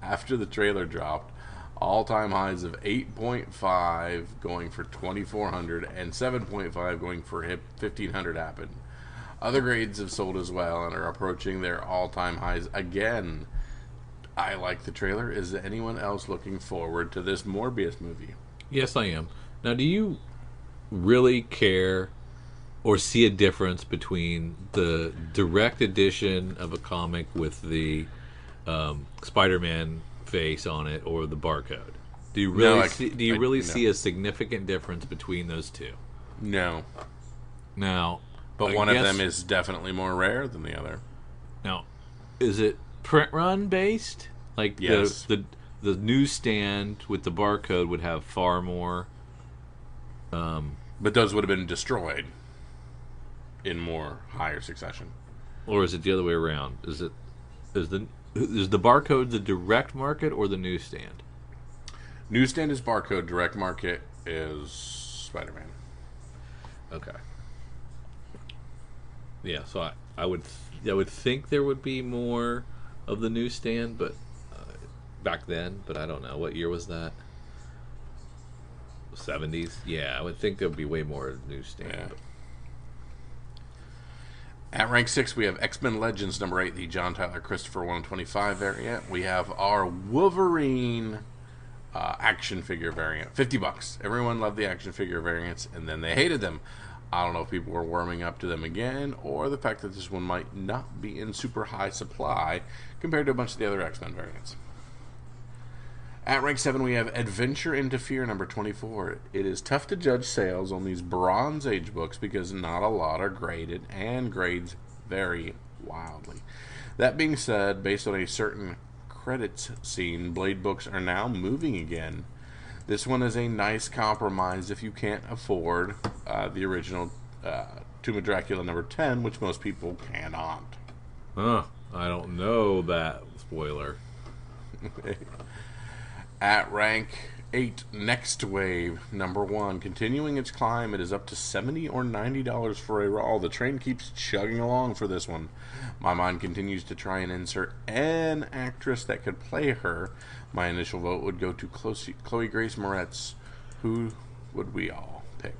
After the trailer dropped, all-time highs of 8.5 going for $2,400 and 7.5 going for $1,500 happened. Other grades have sold as well and are approaching their all-time highs again. I like the trailer. Is anyone else looking forward to this Morbius movie? Yes, I am. Now, do you really care or see a difference between the direct edition of a comic with the Spider-Man face on it or the barcode? Do you really see a significant difference between those two? No. Now, but one of them is definitely more rare than the other. Now, is it print run based? Like yes. the newsstand with the barcode would have far more. But those would have been destroyed in more higher succession. Or is it the other way around? Is the barcode the direct market or the newsstand? Newsstand is barcode. Direct market is Spider-Man. Okay. Yeah, so I would think there would be more of the newsstand, but back then. But I don't know. What year was that? 70s. Yeah, I would think there would be way more newsstand. Yeah. At rank 6, we have X-Men Legends number 8, the John Tyler Christopher 125 variant. We have our Wolverine action figure variant, $50. Everyone loved the action figure variants, and then they hated them. I don't know if people were warming up to them again, or the fact that this one might not be in super high supply compared to a bunch of the other X-Men variants. At rank 7, we have Adventure into Fear number 24. It is tough to judge sales on these Bronze Age books because not a lot are graded, and grades vary wildly. That being said, based on a certain credits scene, Blade books are now moving again. This one is a nice compromise if you can't afford the original Tomb of Dracula number 10, which most people cannot. Huh. I don't know that. Spoiler. At rank 8, Next Wave, number 1. Continuing its climb, it is up to $70 or $90 for a raw. The train keeps chugging along for this one. My mind continues to try and insert an actress that could play her. My initial vote would go to Chloe Grace Moretz. Who would we all pick?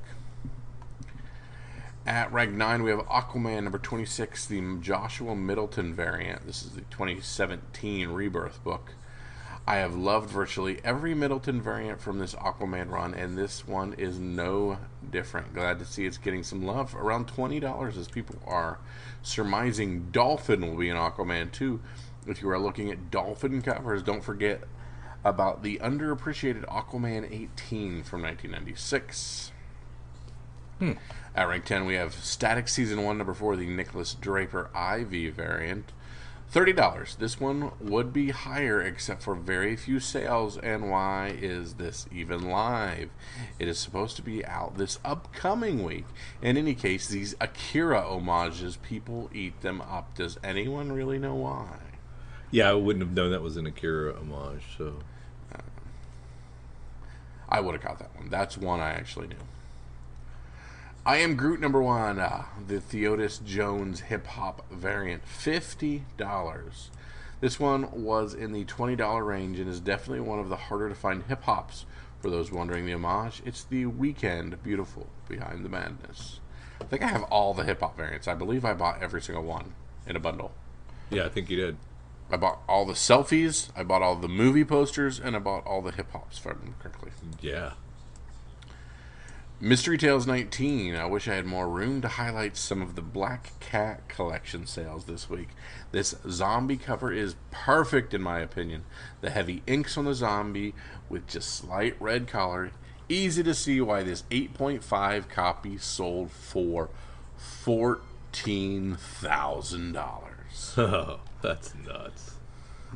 At rank 9, we have Aquaman number 26, the Joshua Middleton variant. This is the 2017 Rebirth book. I have loved virtually every Middleton variant from this Aquaman run, and this one is no different. Glad to see it's getting some love. Around $20 as people are surmising Dolphin will be in Aquaman 2. If you are looking at Dolphin covers, don't forget about the underappreciated Aquaman 18 from 1996. At rank 10, we have Static Season 1, number 4, the Nicholas Draper Ivy variant. $30. This one would be higher except for very few sales. And why is this even live? It is supposed to be out this upcoming week. In any case, these Akira homages, people eat them up. Does anyone really know why? Yeah, I wouldn't have known that was an Akira homage, so... I would have caught that one. That's one I actually knew. I Am Groot number 1, the Theodis Jones hip-hop variant, $50. This one was in the $20 range and is definitely one of the harder to find hip-hops. For those wondering the homage, it's the Weeknd Beautiful Behind the Madness. I think I have all the hip-hop variants. I believe I bought every single one in a bundle. Yeah, I think you did. I bought all the selfies, I bought all the movie posters, and I bought all the hip-hops, if I remember correctly. Yeah. Mystery Tales 19. I wish I had more room to highlight some of the Black Cat collection sales this week. This zombie cover is perfect in my opinion. The heavy inks on the zombie with just slight red color. Easy to see why this 8.5 copy sold for $14,000. Oh, that's nuts.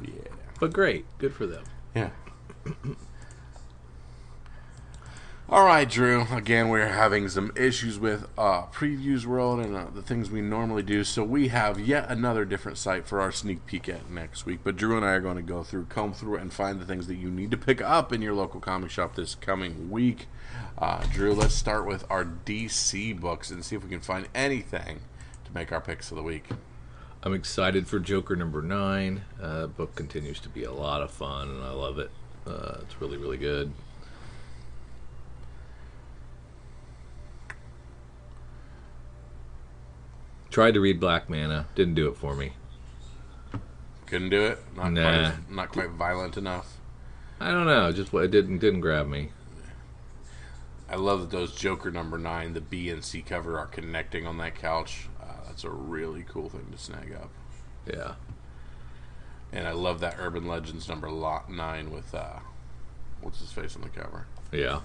Yeah. But great. Good for them. Yeah. All right, Drew. Again, we're having some issues with Previews World and the things we normally do, so we have yet another different site for our sneak peek at next week. But Drew and I are going to go through, comb through, and find the things that you need to pick up in your local comic shop this coming week. Drew, let's start with our DC books and see if we can find anything to make our picks of the week. I'm excited for Joker number 9. Book continues to be a lot of fun, and I love it. It's really, really good. Tried to read Black Mana. Didn't do it for me. Couldn't do it? Nah. Not quite violent enough? I don't know. Just it didn't grab me. I love that those Joker number 9, the B and C cover, are connecting on that couch. That's a really cool thing to snag up. Yeah. And I love that Urban Legends number 9 with, what's his face on the cover? Yeah.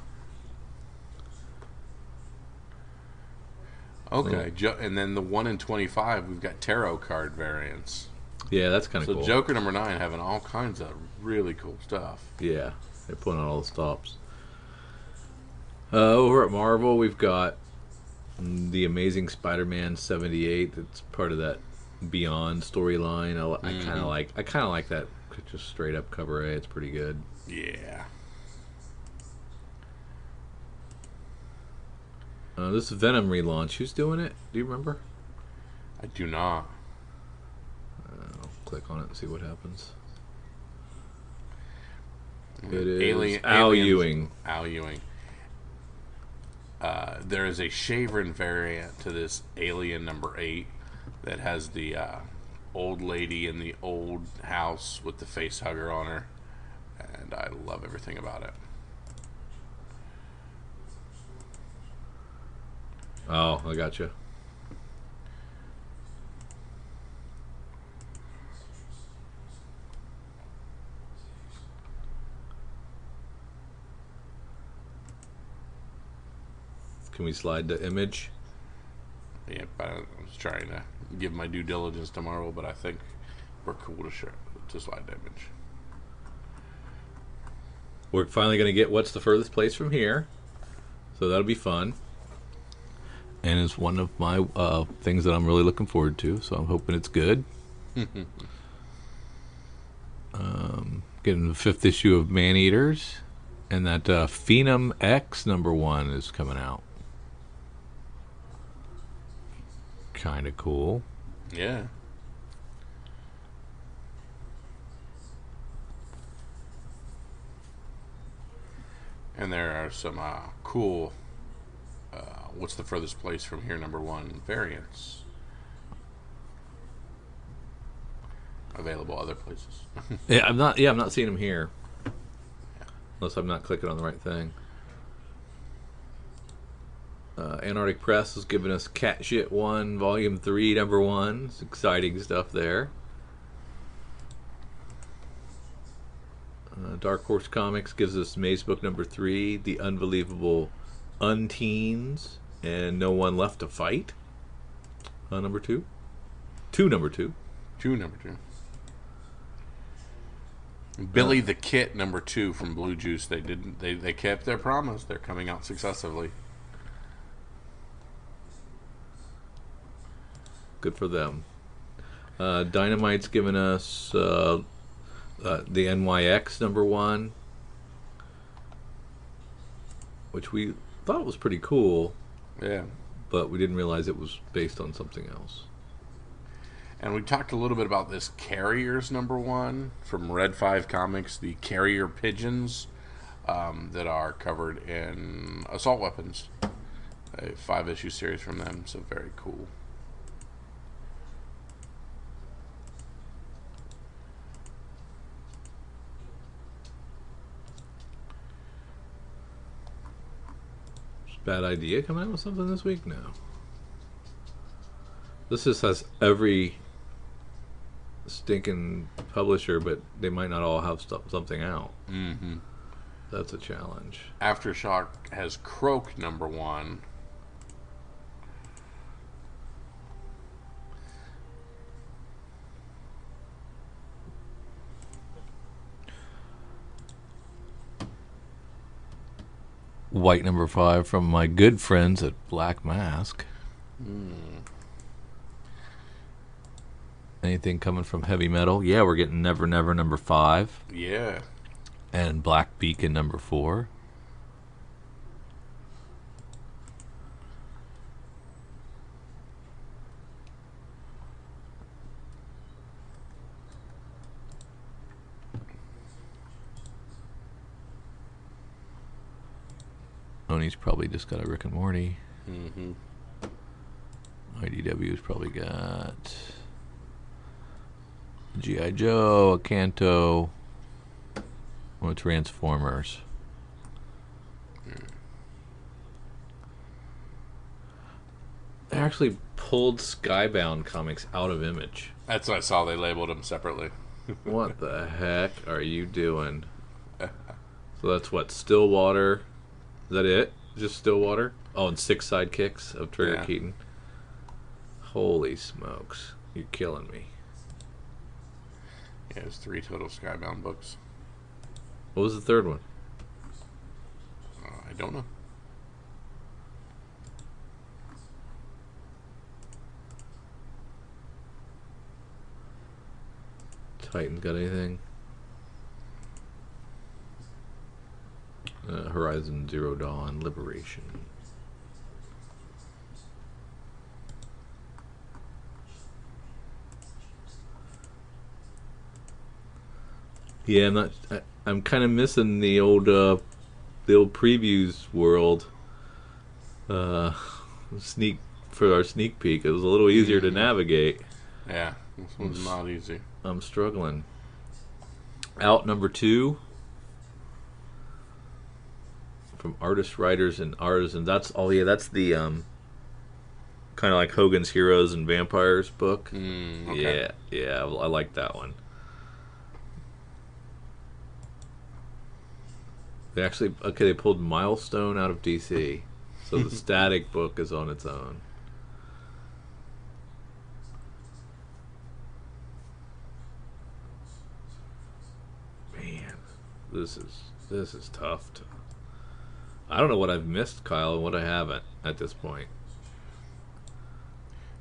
Okay, and then the 1 in 25, we've got tarot card variants. Yeah, that's kind of cool. So Joker number 9 having all kinds of really cool stuff. Yeah, they're putting on all the stops. Over at Marvel, we've got the Amazing Spider-Man 78. That's part of that Beyond storyline. I kind of like that just straight up cover A. It's pretty good. Yeah. This Venom relaunch. Who's doing it? Do you remember? I do not. I'll click on it and see what happens. It is Al Ewing. Al Ewing. There is a Shavren variant to this Alien number 8 that has the old lady in the old house with the face hugger on her, and I love everything about it. Oh, I gotcha. Can we slide the image? Yep, I was trying to give my due diligence to Marvel, but I think we're cool to slide the image. We're finally going to get What's the Furthest Place from Here. So that'll be fun. And it's one of my things that I'm really looking forward to. So I'm hoping it's good. Getting the 5th issue of Man-Eaters. And that Phenom X #1 is coming out. Kind of cool. Yeah. And there are some cool What's the Furthest Place from Here #1 variants available other places. I'm not seeing them here. Unless I'm not clicking on the right thing. Antarctic Press is giving us Cat Shit 1 Volume 3 #1. It's exciting stuff there. Dark Horse Comics gives us Maze Book #3, The Unbelievable Unteens, and No One Left to Fight. #2. #2. Billy the Kit #2 from Blue Juice. They kept their promise. They're coming out successively. Good for them. Dynamite's given us the NYX #1, which we thought was pretty cool. Yeah. But we didn't realize it was based on something else. And we talked a little bit about this Carriers #1 from Red 5 Comics, the Carrier Pigeons that are covered in assault weapons. A 5-issue series from them, so very cool. Bad Idea come out with something this week? No. This just has every stinking publisher, but they might not all have something out. Mm-hmm. That's a challenge. Aftershock has Croak #1. White #5 from my good friends at Black Mask. Anything coming from Heavy Metal? Yeah, we're getting Never Never #5. Yeah. And Black Beacon #4. Tony's probably just got a Rick and Morty. Mm-hmm. IDW's probably got G.I. Joe, a Kanto, or Transformers. They actually pulled Skybound comics out of Image. That's what I saw. They labeled them separately. What the heck are you doing? So that's what, Stillwater. Is that it? Just Stillwater? Oh, and 6 sidekicks of Trigger Keaton. Holy smokes. You're killing me. Yeah, it's 3 total Skybound books. What was the third one? I don't know. Titan got anything? Horizon Zero Dawn, Liberation. Yeah, I'm kind of missing the old previews world. Sneak for our sneak peek. It was a little easier to navigate. Yeah, this one's not easy. I'm struggling. Out #2 from Artists, Writers, and Artisans. That's the kind of like Hogan's Heroes and Vampires book. Okay. Yeah, I like that one. They pulled Milestone out of DC, so the Static book is on its own. Man, this is This is tough. I don't know what I've missed, Kyle, and what I haven't at this point.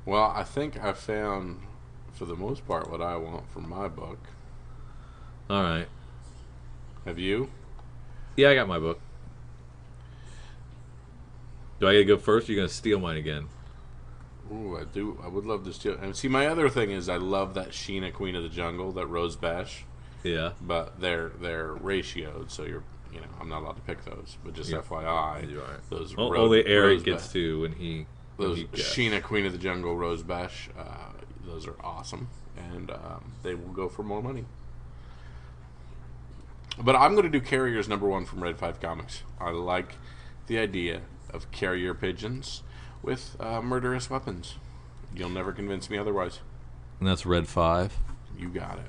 Well, I think I found, for the most part, what I want from my book. All right. Have you? Yeah, I got my book. Do I get to go first, or are you going to steal mine again? Ooh, I do. I would love to steal. And see, my other thing is I love that Sheena, Queen of the Jungle, that Rose Bash. Yeah. But they're ratioed, so I'm not allowed to pick those. But just Yeah. FYI, You're right. those Only Eric Rose gets to when he. Those Sheena, Queen of the Jungle, Rose Bash, those are awesome, and they will go for more money. But I'm going to do Carrier's #1 from Red 5 Comics. I like the idea of carrier pigeons with murderous weapons. You'll never convince me otherwise. And that's Red 5. You got it.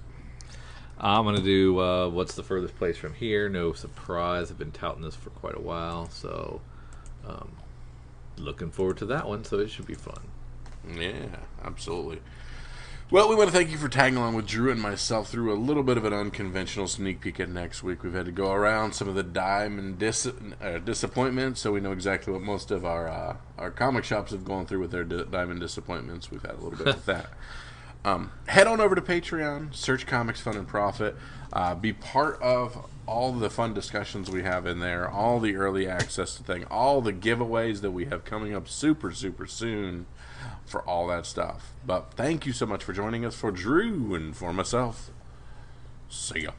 I'm going to do What's the Furthest Place from Here. No surprise. I've been touting this for quite a while, so looking forward to that one, so it should be fun. Yeah, absolutely. Well, we want to thank you for tagging along with Drew and myself through a little bit of an unconventional sneak peek at next week. We've had to go around some of the diamond disappointments, so we know exactly what most of our comic shops have gone through with their diamond disappointments. We've had a little bit with that. Head on over to Patreon, search Comics Fun and Profit. Be part of all the fun discussions we have in there, all the early access to things, all the giveaways that we have coming up super, super soon for all that stuff. But thank you so much for joining us. For Drew and for myself, see ya.